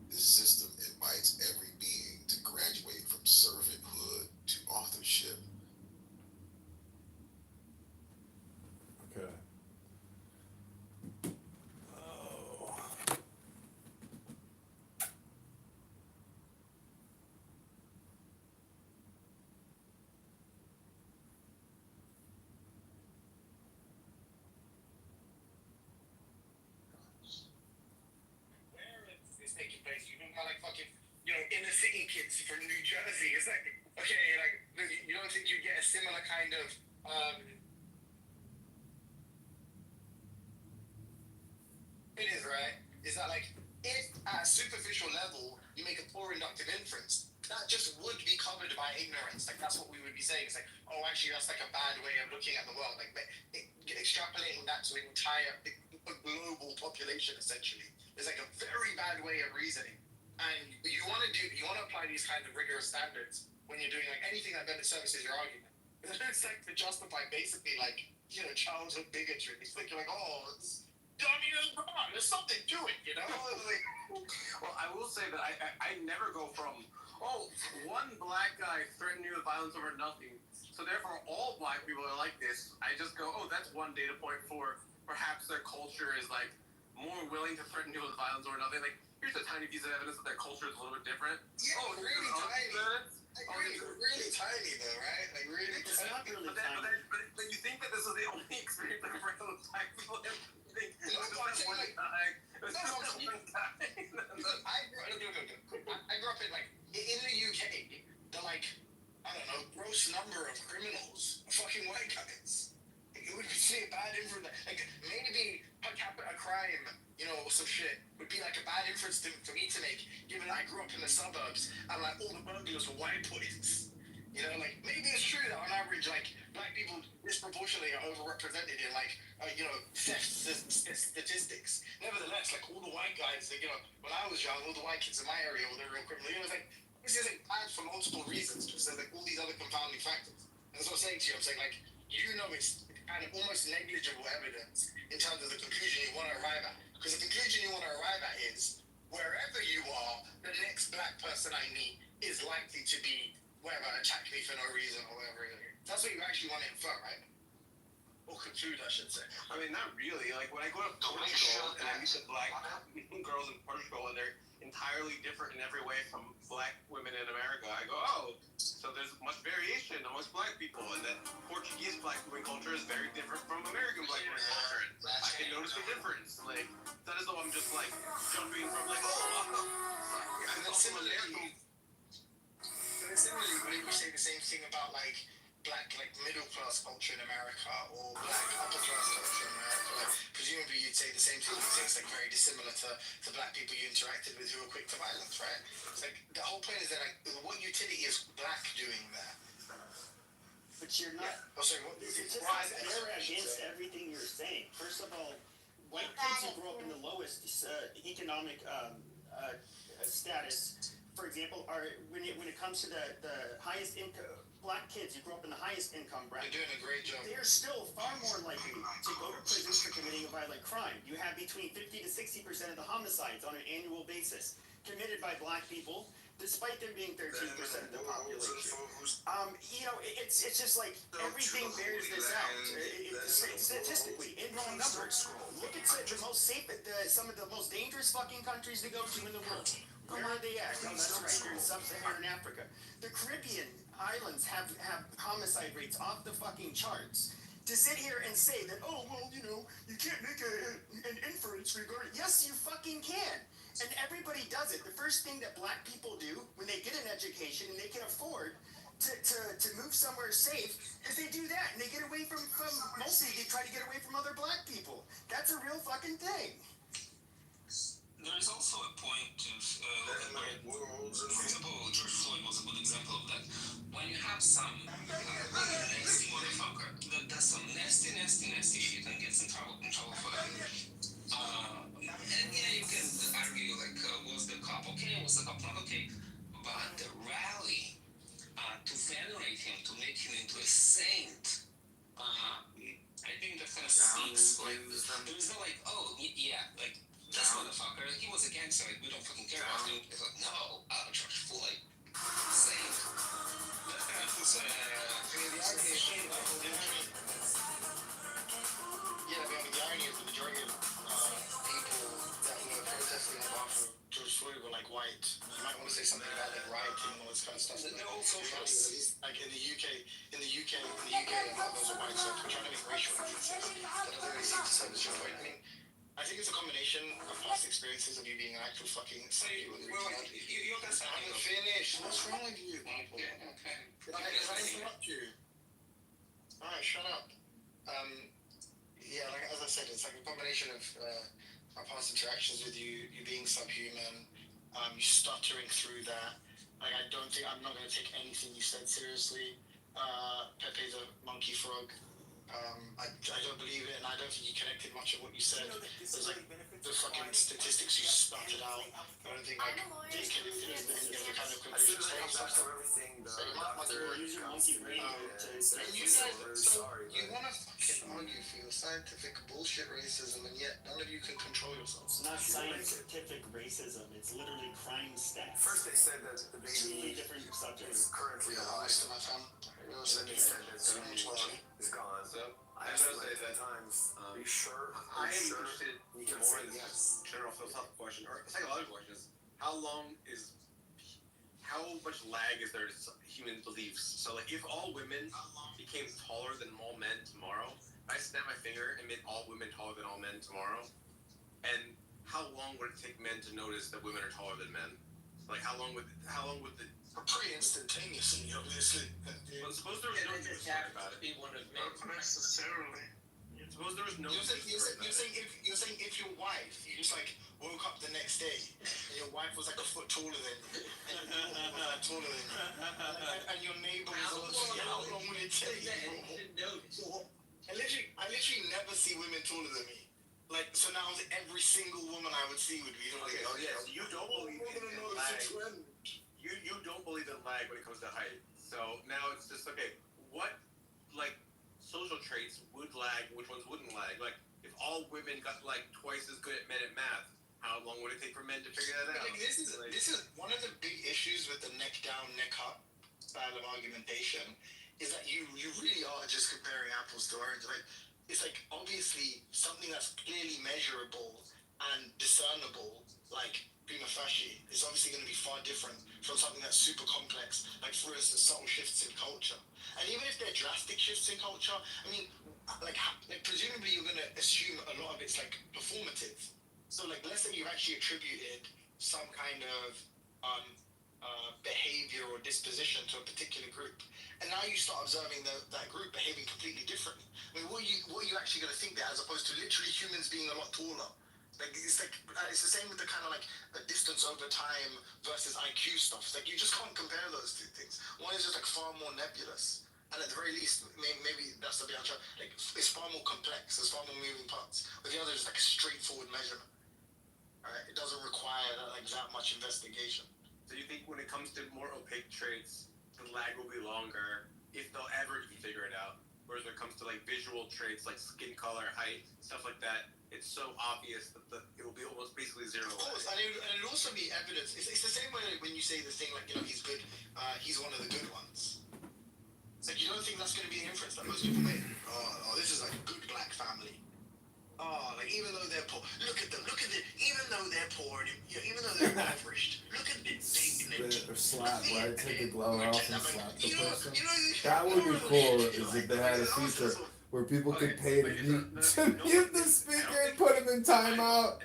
Speaker 11: This system invites every being to graduate from servanthood to authorship.
Speaker 8: Okay. Oh.
Speaker 3: Where is taking place? You know, like fucking, inner city kids from New Jersey. It's like, okay, like, you don't think you get a similar kind of, it is, right? Is that like, if at a superficial level, you make a poor inductive inference, that just would be covered by ignorance. Like, that's what we would be saying. It's like, oh, actually, that's like a bad way of looking at the world. Like, extrapolating that to an entire global population, essentially, is like a very bad way of reasoning. And you want to apply these kind of rigorous standards when you're doing like anything that then services your argument. It's like to justify basically like, childhood bigotry. It's like, you're like, oh, there's something to it, Like,
Speaker 7: Well, I will say that I never go from, one black guy threatened you with violence over nothing, so therefore all black people are like this. I just go, that's one data point for perhaps their culture is like more willing to threaten you with violence over nothing. Like, here's a tiny piece of evidence that their culture is a little bit different.
Speaker 3: yeah, really tiny. Really tiny though, right? Like really
Speaker 4: It's
Speaker 3: tiny.
Speaker 4: not really
Speaker 7: But
Speaker 4: tiny.
Speaker 7: you think that this is the only experience I've ever had with black people? You think it was
Speaker 3: No, I'm
Speaker 7: just that
Speaker 3: saying,
Speaker 7: one
Speaker 3: like,
Speaker 7: guy? It was
Speaker 3: no,
Speaker 7: just
Speaker 3: I'm
Speaker 7: that
Speaker 3: saying-
Speaker 7: one guy.
Speaker 3: Look, I grew up in like in the UK. The like, I don't know, gross number of criminals are fucking white guys. It would be say a bad inference. Like maybe per capita crime, you know, or some shit would be like a bad inference for me to make, given that I grew up in the suburbs and like all the burglars were white boys. You know, like maybe it's true that on average, like black people disproportionately are overrepresented in like you know theft statistics. Nevertheless, like all the white guys, like, you know, when I was young, all the white kids in my area were the real criminals. You know, it's like this isn't bad for multiple reasons. Just there's like all these other confounding factors. And that's what I'm saying to you. I'm saying like you know it's kind of almost negligible evidence in terms of the conclusion you want to arrive at. Because the conclusion you want to arrive at is wherever you are, the next black person I meet is likely to be whatever, attack me for no reason or whatever. That's what you actually want to infer, right? Or conclude, I should say.
Speaker 1: I mean, not really. Like, when I go to Portugal and I meet the black girls in Portugal and they're entirely different in every way from black women in America, I go, oh, so there's much variation amongst black people. And that Portuguese black women culture is very different from American black women culture. And I can notice the difference. Like, it's not as though I'm just, like, jumping from, like,
Speaker 3: And then similarly, when you say the same thing about, like, black, like, middle-class culture in America or black upper-class culture in America, like, presumably you'd say the same thing. You'd say it's, like, very dissimilar to black people you interacted with who were quick to violence, right? It's like, the whole point is that, like, what utility is black doing that?
Speaker 12: But you're not.
Speaker 3: Yeah. Oh, sorry, what?
Speaker 12: It's just they're against everything you're saying. First of all, white kids who grow up in the lowest economic status, for example, are when it comes to the highest income, black kids who grow up in the highest income bracket.
Speaker 3: They're doing a great job.
Speaker 12: They're still far more likely to go to prison for committing a violent crime. You have between 50 to 60% of the homicides on an annual basis committed by black people, despite there being 13% of the population. You know, it's just like everything bears this out. Statistically, in raw numbers, look at the most safe, some of the most dangerous fucking countries to go to in the world. Where are they at? Oh, that's right, they're in sub-Saharan Africa. The Caribbean islands have homicide rates off the fucking charts. To sit here and say that, oh, well, you know, you can't make an inference regarding... Yes, you fucking can. And everybody does it. The first thing that black people do when they get an education and they can afford to move somewhere safe is they do that. And they get away from mostly they try to get away from other black people. That's a real fucking thing.
Speaker 13: There is also a point to look at where, for example, George Floyd was a good example of that. When you have some nasty motherfucker that does some nasty shit and gets in trouble for that, and yeah, you can argue like, was the cop okay, was the cop not okay, but the rally to venerate him, to make him into a saint, I think that kind of speaks, like, there is no like, oh, yeah, like, this motherfucker, he was a gangster, like, we don't fucking care about him. It's like, no, George Floyd, same. That kind of puts
Speaker 3: Yeah, I mean, the irony is the majority of people that were protesting about George Floyd were like white. You might want to say something about like rioting and all this kind of stuff.
Speaker 13: They're also
Speaker 3: like in the UK, a lot of those are white. So if we're trying to make racial inferences, that doesn't really seem to service your point. I mean, I think it's a combination of past experiences of you being an actual fucking psycho.
Speaker 13: you can say,
Speaker 3: I haven't finished. What's wrong with you?
Speaker 13: okay.
Speaker 3: Did I interrupt you? Alright, shut up. Yeah, like as I said, it's like a combination of our past interactions with you, you being subhuman, you stuttering through that. Like I'm not gonna take anything you said seriously. Pepe's a monkey frog. I don't believe it, and I don't think you connected much of what you said. There's like the fucking statistics you spouted out. I don't think like they connected any of the kind of conclusions. You want to fucking argue for your scientific bullshit racism, and yet none of you can control yourselves.
Speaker 12: It's not scientific racism. It's literally crime stats.
Speaker 14: First they said that the baby
Speaker 12: different subjects.
Speaker 14: is currently alive.
Speaker 3: Honest to my fam.
Speaker 14: Then they said that the baby is gone.
Speaker 7: So,
Speaker 14: I asked him like 10 times, are you sure?
Speaker 7: I am
Speaker 14: sure?
Speaker 7: interested
Speaker 14: He
Speaker 7: in
Speaker 14: kept
Speaker 7: more
Speaker 14: saying
Speaker 7: in
Speaker 14: yes.
Speaker 7: general philosophical question, or psychological question is, how much lag is there to human beliefs? So, like, if all women became taller than all men tomorrow, I snap my finger and made all women taller than all men tomorrow, and how long would it take men to notice that women are taller than men? Like how long would the
Speaker 3: Pretty instantaneously, obviously.
Speaker 7: well, suppose there was no news story about it.
Speaker 6: Be one of many.
Speaker 3: Not necessarily.
Speaker 7: Suppose there was no
Speaker 3: You're
Speaker 7: news
Speaker 3: saying,
Speaker 7: story about it.
Speaker 3: you're saying if your wife, you just like woke up the next day and your wife was like a foot taller than you, and your daughter was like taller than you, and your neighbor was also, how long would it take? I literally never see women taller than me. Like, so now every single woman I would see would be taller.
Speaker 7: Okay, oh yeah, so you don't believe
Speaker 3: We're gonna
Speaker 7: in
Speaker 3: know
Speaker 7: lag.
Speaker 3: it's a trend.
Speaker 7: You don't believe in lag when it comes to height. So now it's just okay. What like social traits would lag? Which ones wouldn't lag? Like if all women got like twice as good at men at math, how long would it take for men to figure that out?
Speaker 3: Like, this is one of the big issues with the neck down, neck up style of argumentation is that you really are just comparing apples to oranges. Like it's like obviously something that's clearly measurable and discernible, like prima facie, is obviously going to be far different from something that's super complex, like for instance subtle shifts in culture. And even if they're drastic shifts in culture, I mean, like presumably you're going to assume a lot of it's like performative. So like let's say you actually attributed some kind of behavior or disposition to a particular group, and now you start observing that group behaving completely differently. I mean, what are you actually going to think there, as opposed to literally humans being a lot taller? Like it's the same with the kind of like a distance over time versus IQ stuff. It's like you just can't compare those two things. One is just like far more nebulous, and at the very least, maybe that's the bit I'm trying. Like it's far more complex. There's far more moving parts. But the other is like a straightforward measurement. Right? It doesn't require that much investigation.
Speaker 7: So you think when it comes to more opaque traits, the lag will be longer if they'll ever figure it out? Whereas when it comes to like visual traits like skin color, height, stuff like that, it's so obvious that it will be almost basically zero.
Speaker 3: Of course, and it'll also be evidence. It's the same way when you say the thing like, you know, he's good, he's one of the good ones. It's like you don't think that's going to be the inference that most people make. Oh, this is like a good black family. Oh, like even though they're poor, look at them. Even though they're poor, and, you know, even though they're impoverished, look at the dignity.
Speaker 8: Or slap, right? Take the glove off and slap the person.
Speaker 3: You
Speaker 8: That would be cool is if they had a feature where people could pay to mute the speaker and put him in timeout.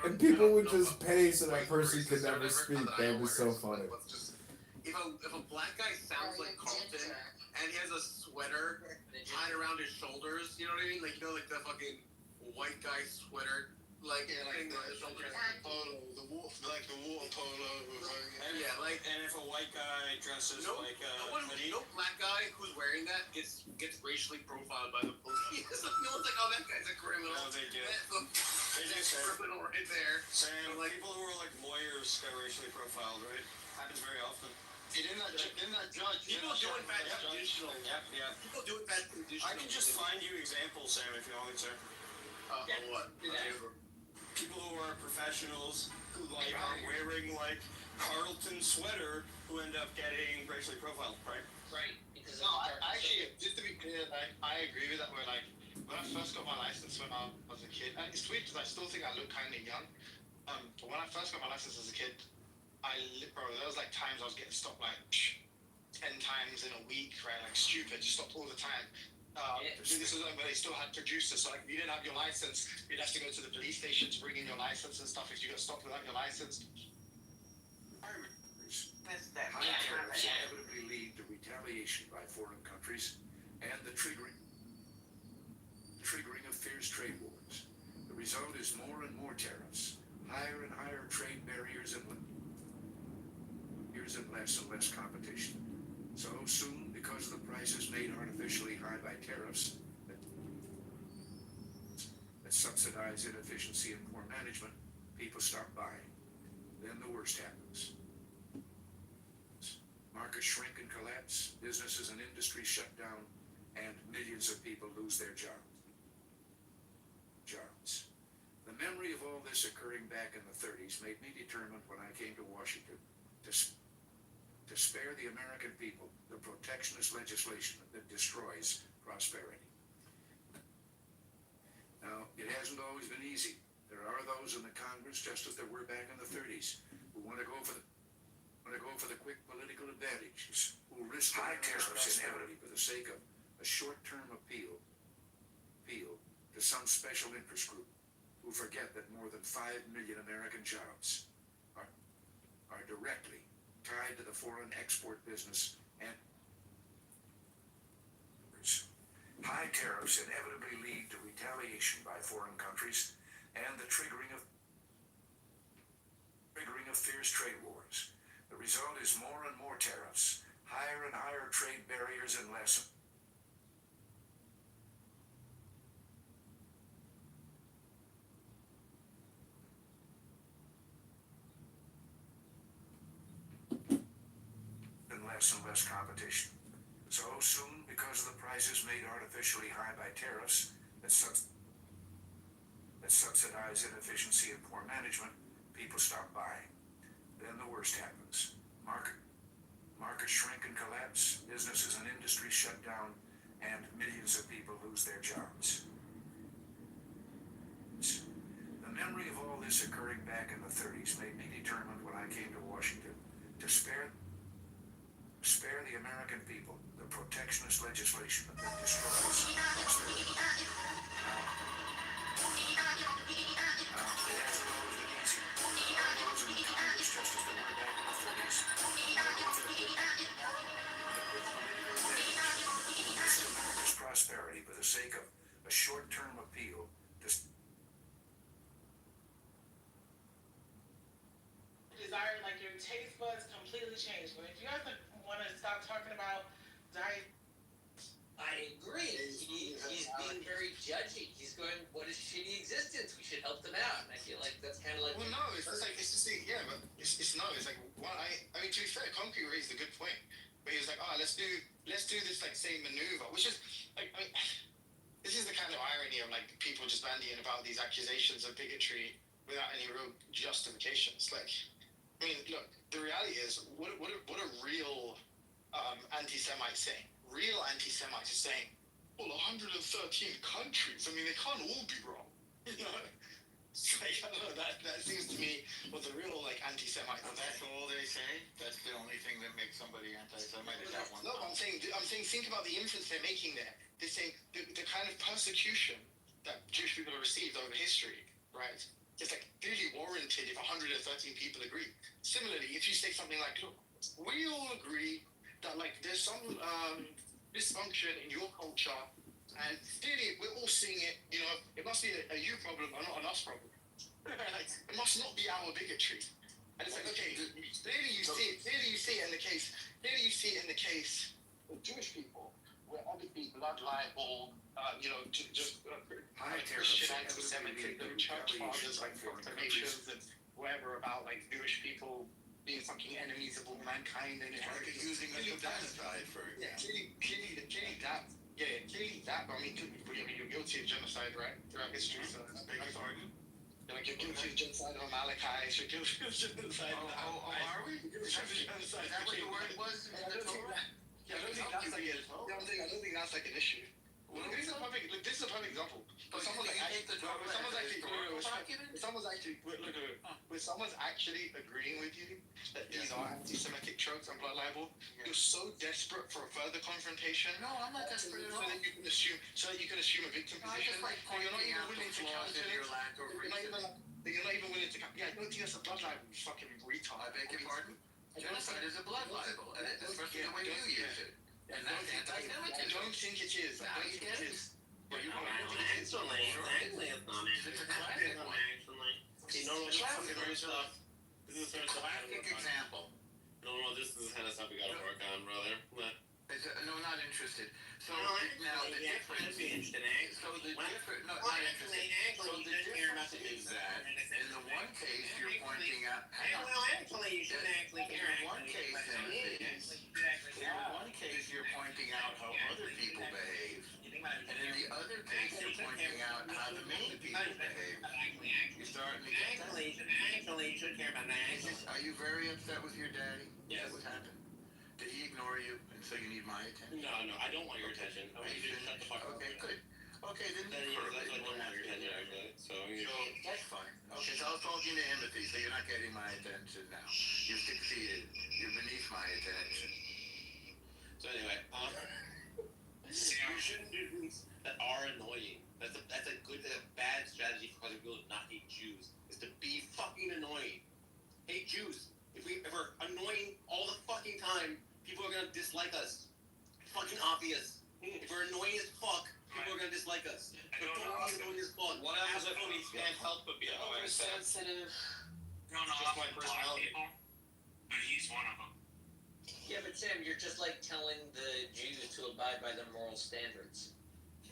Speaker 8: And people would just pay so that person could never speak. That would be so funny.
Speaker 7: If a black guy sounds like Carlton and he has a sweater tied around his shoulders, you know what I mean? Like, you know, like the fucking white guy sweater, like thing on his shoulders.
Speaker 3: The water polo.
Speaker 7: Yeah, like,
Speaker 12: And if a white guy dresses like
Speaker 7: no black guy who's wearing that gets racially profiled by the police. No one's like, oh, that guy's a criminal.
Speaker 12: No, they do.
Speaker 7: That's a criminal right there.
Speaker 12: Sam, like people who are like lawyers get racially profiled, right? Happens very often.
Speaker 3: Didn't that judge?
Speaker 7: People do it bad conditional.
Speaker 12: Yeah.
Speaker 7: People do it bad conditional.
Speaker 12: I can just find you examples, Sam, if you want me to.
Speaker 7: What?
Speaker 12: People who are professionals who like are wearing like Carlton sweater who end up getting racially profiled, right?
Speaker 6: Right. Because
Speaker 3: I actually, just to be clear, like, I agree with that. Where like when I first got my license when I was a kid, and it's weird because I still think I look kind of young. But when I first got my license as a kid, there was like times I was getting stopped like 10 times in a week, right? Like stupid, just stopped all the time. This was when they still had producers, so like if you didn't have your license, you'd have to go to the police station to bring in your license and stuff if you got stopped without your license.
Speaker 15: High tariffs inevitably lead to retaliation by foreign countries and the triggering of fierce trade wars. The result is more and more tariffs, higher and higher trade barriers, and less and less competition. So soon, because the prices made artificially high by tariffs that subsidize inefficiency and poor management, people stop buying. Then the worst happens. Markets shrink and collapse, businesses and industries shut down, and millions of people lose their jobs. The memory of all this occurring back in the 30s made me determined when I came to Washington to spare the American people the protectionist legislation that destroys prosperity. Now, it hasn't always been easy. There are those in the Congress, just as there were back in the 30s, who want to go for the quick political advantages, who risk high tariffs prosperity for the sake of a short-term appeal to some special interest group, who forget that more than 5 million American jobs are direct tied to the foreign export business and high tariffs inevitably lead to retaliation by foreign countries and the triggering of fierce trade wars. The result is more and more tariffs, higher and higher trade barriers, and less and less competition. So soon, because of the prices made artificially high by tariffs that subsidize inefficiency and poor management, people stop buying. Then the worst happens. Markets shrink and collapse, businesses and industries shut down, and millions of people lose their jobs. The memory of all this occurring back in the 30s made me determined when I came to Washington to spare the American people the protectionist legislation that destroys prosperity. It hasn't always been easy. Those in the Congress, just as they were back in the 30s, America's prosperity for the sake of a short-term appeal to
Speaker 16: desire, like your taste buds completely changed. But if you guys want to stop talking about diet,
Speaker 6: I agree. He's being very judgy. He's going, "What is shitty existence? We should help them out." And I feel like that's kind of like.
Speaker 3: Well, no, it's just like but it's like I mean, to be fair, Concrete raised a good point. But he was like, "Oh, let's do this like same maneuver," which is like, I mean, this is the kind of irony of like people just bandying about these accusations of bigotry without any real justifications. Like, I mean, look, the reality is, what a real anti-Semite saying. Real anti-Semites are saying, well, 113 countries. I mean, they can't all be wrong. You know, it's like, I don't know. That seems to me what the real like anti-Semite.
Speaker 17: That's all they say. That's the only thing that makes somebody anti-Semite. Is that one?
Speaker 3: No, I'm saying, think about the inference they're making there. They're saying the kind of persecution that Jewish people have received over history, right? It's like clearly warranted if 113 people agree. Similarly, if you say something like, look, we all agree that like there's some dysfunction in your culture, and clearly we're all seeing it, you know, it must be a you problem and not an us problem. Like, it must not be our bigotry. And it's like, okay, clearly you see it in the case of Jewish people, where obviously blood libel, you know, just Christian anti-Semitic, church fathers like proclamations and whatever about like Jewish people being fucking enemies of all mankind and
Speaker 17: using a genocide for
Speaker 3: clearly that. But I mean, you're guilty of genocide, right? Throughout history, so that's big pardon. Like you're guilty of genocide of Amalekites, you're guilty of genocide.
Speaker 17: Are we? Is that what the word was?
Speaker 3: I don't think that's like an issue. Well, this is a perfect example. Someone's actually agreeing with you that these are anti-Semitic tropes and blood libel. You're so desperate for a further confrontation.
Speaker 17: No, I'm not desperate at all.
Speaker 3: So that you can assume a victim position. You're not even willing to counter it. You're not even willing to counter. Yeah, I don't think that's a blood libel. You fucking retard.
Speaker 17: I beg your pardon. Genocide is a blood libel, and especially the way you use it. And that's anti-Semitism.
Speaker 3: I don't think it is. I don't think it is.
Speaker 1: Actually, it's not
Speaker 17: It's a classic one.
Speaker 1: You know, this is the
Speaker 17: Classic example.
Speaker 1: No, this is the kind of stuff we gotta work on, brother.
Speaker 17: No, not interested. So now the difference. So the difference. No, not interested. So the difference is that in the one case you're pointing out.
Speaker 1: Actually, you shouldn't actually care.
Speaker 17: In one case, Timothy. In one case you're pointing out how other people behave, and in the other case you're pointing out how the main people behave. You're starting to get that.
Speaker 1: Actually, you should care about that.
Speaker 17: Are you very upset with your daddy?
Speaker 1: Yes.
Speaker 17: What happened? Did he ignore you, and so you need my attention?
Speaker 1: No, I don't want your attention. I want you to shut the fuck up.
Speaker 17: Okay, good. Okay, then
Speaker 1: That's what I don't want your attention, actually. So
Speaker 17: that's fine. Okay, so I was talking to Timothy, so you're not getting my attention now. You've succeeded. You're beneath my attention.
Speaker 1: So anyway, you shouldn't do things that are annoying. That's a bad strategy for other people to not hate Jews. Is to be fucking annoying. Hate Jews. If we're annoying all the dislike us. It's fucking obvious. If we're annoying as fuck, people are gonna dislike us. But don't be annoying as fuck.
Speaker 7: What happens if we can't help but be annoying?
Speaker 6: Oversensitive.
Speaker 13: No,
Speaker 7: Just my personality.
Speaker 13: But he's one of them.
Speaker 6: Yeah, but Sam, you're just like telling the Jews to abide by their moral standards.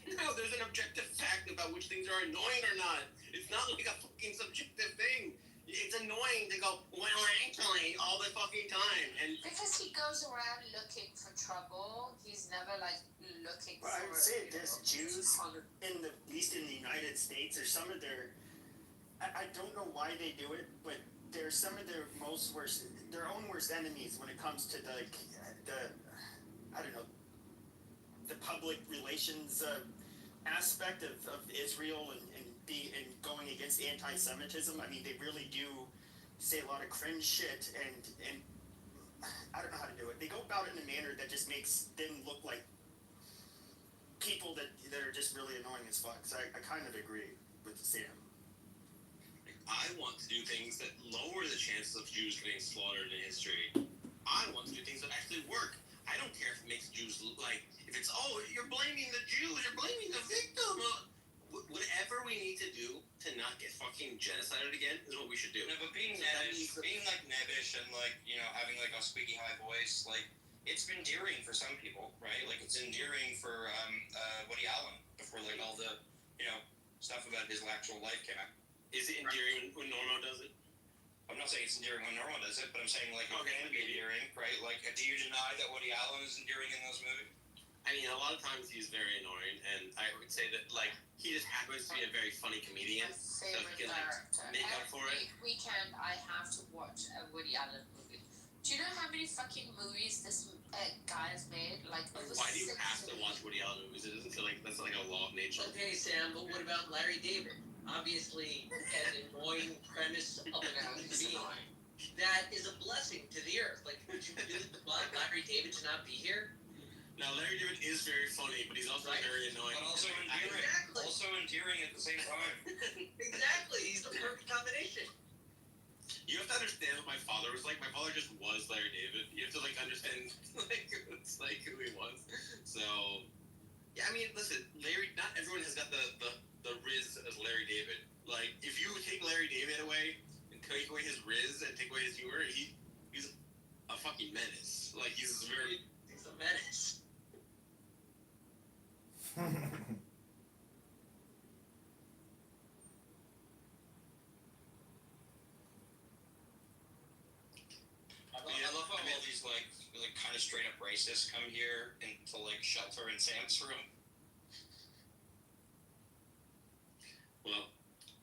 Speaker 1: No, there's an objective fact about which things are annoying or not. It's not like a fucking subjective thing. It's annoying to go, well, actually, all the fucking time. And
Speaker 18: because he goes around looking for trouble, he's never like looking
Speaker 12: Well,
Speaker 18: for.
Speaker 12: I would say this: Jews, at least in the United States, are some of their. I don't know why they do it, but they're some of their their own worst enemies when it comes to the I don't know, the public relations aspect of Israel and going against anti-Semitism. I mean, they really do say a lot of cringe shit, and I don't know how to do it. They go about it in a manner that just makes them look like people that are just really annoying as fuck. So I kind of agree with Sam.
Speaker 1: I want to do things that lower the chances of Jews getting slaughtered in history. I want to do things that actually work. I don't care if it makes Jews look like, if it's, oh, you're blaming the Jews, you're blaming the victim. Whatever we need to do to not get fucking genocided again is what we should do.
Speaker 7: No, but being like nebbish and like, you know, having like a squeaky high voice, like, it's endearing for some people, right? Like, it's endearing for Woody Allen before like all the, you know, stuff about his actual life came out.
Speaker 1: Is it endearing when Normo does it?
Speaker 7: I'm not saying it's endearing when Normo does it, but I'm saying like it can be endearing, right? Like, do you deny that Woody Allen is endearing in those movies?
Speaker 1: I mean, a lot of times he's very annoying, and I would say that, like, he just happens to be a very funny comedian, so he can, like, make up for it.
Speaker 18: Every weekend I have to watch a Woody Allen movie. Do you know how many fucking movies this guy has made? Like,
Speaker 1: Why do you have to watch Woody Allen movies? It doesn't feel like that's like a law of nature.
Speaker 6: Okay, Sam, but what about Larry David? Obviously, an annoying premise of a human being. That is a blessing to the earth. Like, would you really want Larry David to not be here?
Speaker 1: Now, Larry David is very funny, but he's also very annoying.
Speaker 7: But also endearing.
Speaker 6: Exactly.
Speaker 7: Also endearing at the same time.
Speaker 6: Exactly. He's the perfect combination.
Speaker 1: You have to understand what my father was like. My father just was Larry David. You have to, like, understand, like, it's like who he was. So, yeah, I mean, listen, not everyone has got the riz as Larry David. Like, if you take Larry David away and take away his riz and take away his humor, he's a fucking menace. Like, he's a
Speaker 6: menace.
Speaker 7: I love how all these like kind of straight up racists come here and to like shelter in Sam's room.
Speaker 1: Well,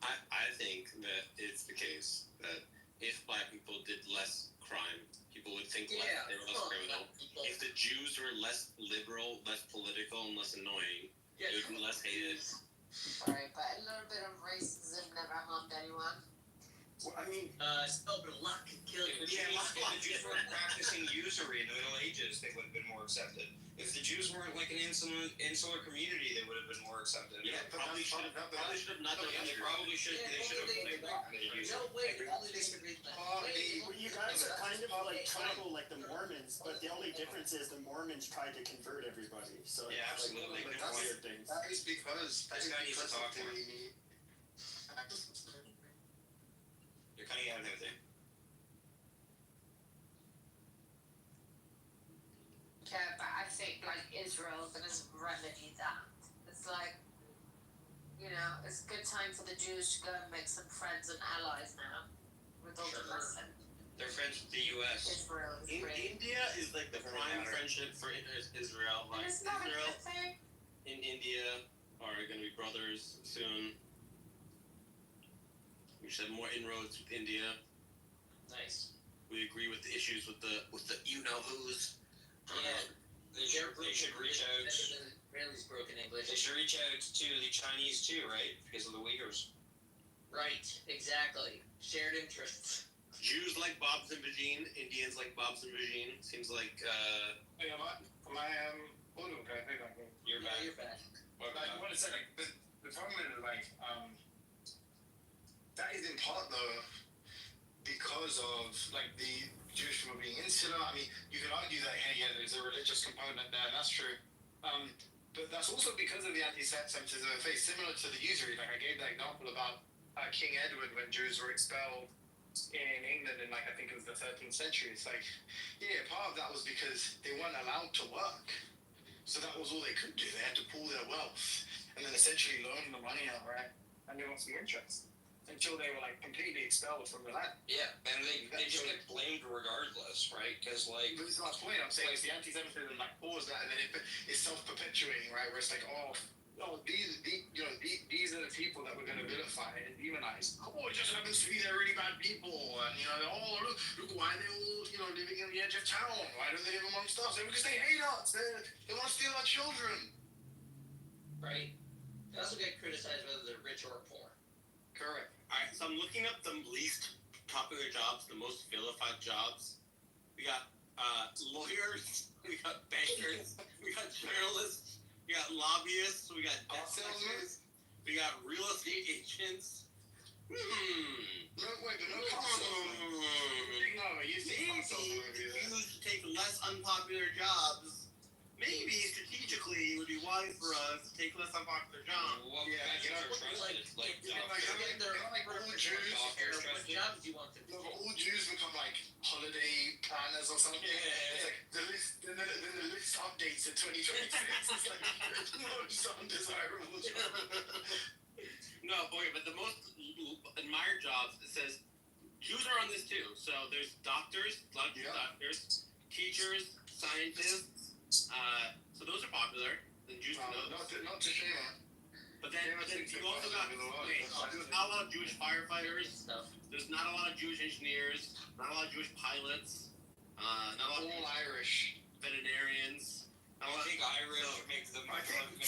Speaker 1: I think that it's the case that if black people did less crime, people would think they were less criminal. If the Jews were less liberal, less political, and less annoying, they would be less hated.
Speaker 18: Sorry, but a little bit of racism never harmed anyone.
Speaker 12: Well, I mean,
Speaker 6: spell but luck can kill you.
Speaker 7: If the Jews weren't practicing usury in the Middle Ages, they would have been more accepted. If the Jews weren't like an insular community, they would have been more accepted.
Speaker 1: Yeah, probably should have not done
Speaker 7: They probably should. They should have.
Speaker 6: No way.
Speaker 12: You guys are kind of like tribal, like the Mormons, but the only difference is the Mormons tried to convert everybody. So
Speaker 7: yeah, absolutely.
Speaker 12: Like, that's weird things.
Speaker 14: That is because
Speaker 7: This guy needs to talk more. You're cutting out everything.
Speaker 18: Yeah, but I think like Israel gonna remedy that. It's like, you know, it's a good time for the Jews to go and make some friends and allies now with all the lesson.
Speaker 7: They're friends with the U.S.
Speaker 18: Israel is great.
Speaker 1: India is like the prime friendship for Israel. Like,
Speaker 18: It's not a
Speaker 1: Israel
Speaker 18: good thing.
Speaker 1: and India are going to be brothers soon. We should have more inroads with India.
Speaker 6: Nice.
Speaker 1: We agree with the issues with the you know who's.
Speaker 6: Yeah.
Speaker 7: They should reach out.
Speaker 6: Israelis broken English.
Speaker 7: They should reach out to the Chinese too, right? Because of the Uyghurs.
Speaker 6: Right. Exactly. Shared interests.
Speaker 1: Jews like Bob's and Vagine. Indians like Bob's and Vagine. Seems like.
Speaker 3: Hey, am I hold on, I think
Speaker 7: You're back.
Speaker 6: You're back.
Speaker 3: Like, what is like the problem is like that is in part though because of like the Jewish people being insular
Speaker 12: pointed out, I mean, you could argue that, hey, yeah, there's a religious component there, and that's true. But that's also because of the anti-Semitism they face, similar to the usury. Like, I gave that example about King Edward when Jews were expelled in England in, like, I think it was the 13th century. It's like, yeah, part of that was because they weren't allowed to work. So that was all they could do. They had to pool their wealth and then essentially loan the money out, right? And they want some interest until they were, like, completely expelled from the land.
Speaker 6: Yeah, and they just get blamed regardless, right? Because, like...
Speaker 12: This is the last point I'm saying. It's the anti-Semitism, like, paused that, and then it's self-perpetuating, right? Where it's like, these are the people that we're going to vilify and demonize. Oh, it just happens to be they're really bad people, and, look why they're all, living on the edge of town. Why don't they live amongst us? Because they hate us. They want to steal our children.
Speaker 6: Right. They also get criticized whether they're rich or poor.
Speaker 12: Correct.
Speaker 7: Alright, so I'm looking up the least popular jobs, the most vilified jobs. We got lawyers, we got bankers, we got journalists, we got lobbyists, we got debt collectors, we got real estate agents.
Speaker 12: No, wait, but no consultant. No, you see consultant.
Speaker 7: You should take less unpopular jobs. Maybe strategically it would be wise for us to take less unpopular jobs.
Speaker 6: Well, what jobs do you want to do?
Speaker 12: No, but all Jews become like holiday planners or something. It's like the list, then the list updates in 2026. It's like most undesirable jobs.
Speaker 7: No, okay, but the most admired jobs, it says Jews are on this too. So there's doctors, doctors, teachers, scientists. So those are popular. The Jews know those.
Speaker 12: Not to shame on.
Speaker 7: But then you also got there's not a lot of Jewish firefighters. There's not a lot of Jewish engineers. Not a lot of Jewish pilots. Not a lot of
Speaker 12: Irish
Speaker 7: veterinarians.
Speaker 6: I think Irish make the majority of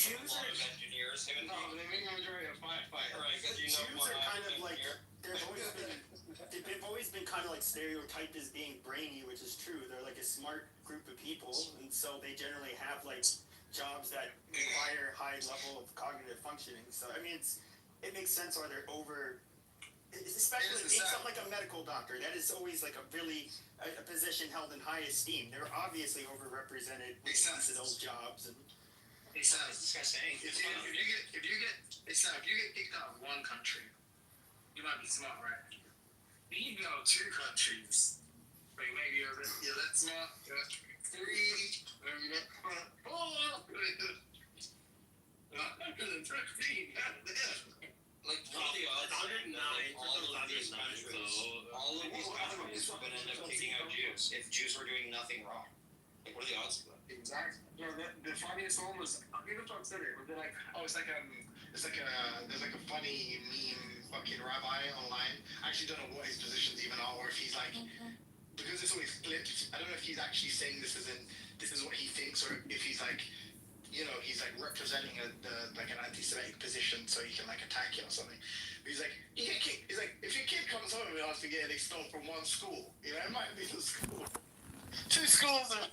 Speaker 6: engineers.
Speaker 12: No, they make the majority of firefighters.
Speaker 6: Right, because
Speaker 12: Jews
Speaker 6: are
Speaker 12: kind of
Speaker 6: like
Speaker 12: they've always been kind of like stereotyped as being brainy, which is true. They're like a smart group of people, and so they generally have like jobs that require high level of cognitive functioning. So I mean, it makes sense why they're over. Especially being something like a medical doctor, that is always like a position held in high esteem. They're obviously overrepresented in those jobs. And if you get kicked out of one country, you might be smart, right? But you go 2 countries, like maybe you're that smart. 3, maybe you're 4, 113.
Speaker 6: Like, what are the odds? 109. All of these countries would end up kicking out Jews if Jews were doing nothing wrong. Like, what are the odds of that?
Speaker 12: Exactly. The funniest one was people talk silly. They're like, there's like a funny meme fucking rabbi online. I actually don't know what his positions even are, or if he's like, because it's always flipped. I don't know if he's actually saying this is what he thinks, or if he's like, he's like representing like an anti-Semitic position, so he can like attack you or something. But he's like, he's like, if your kid comes home and asks to get expelled from one school, it might be the school. 2 schools are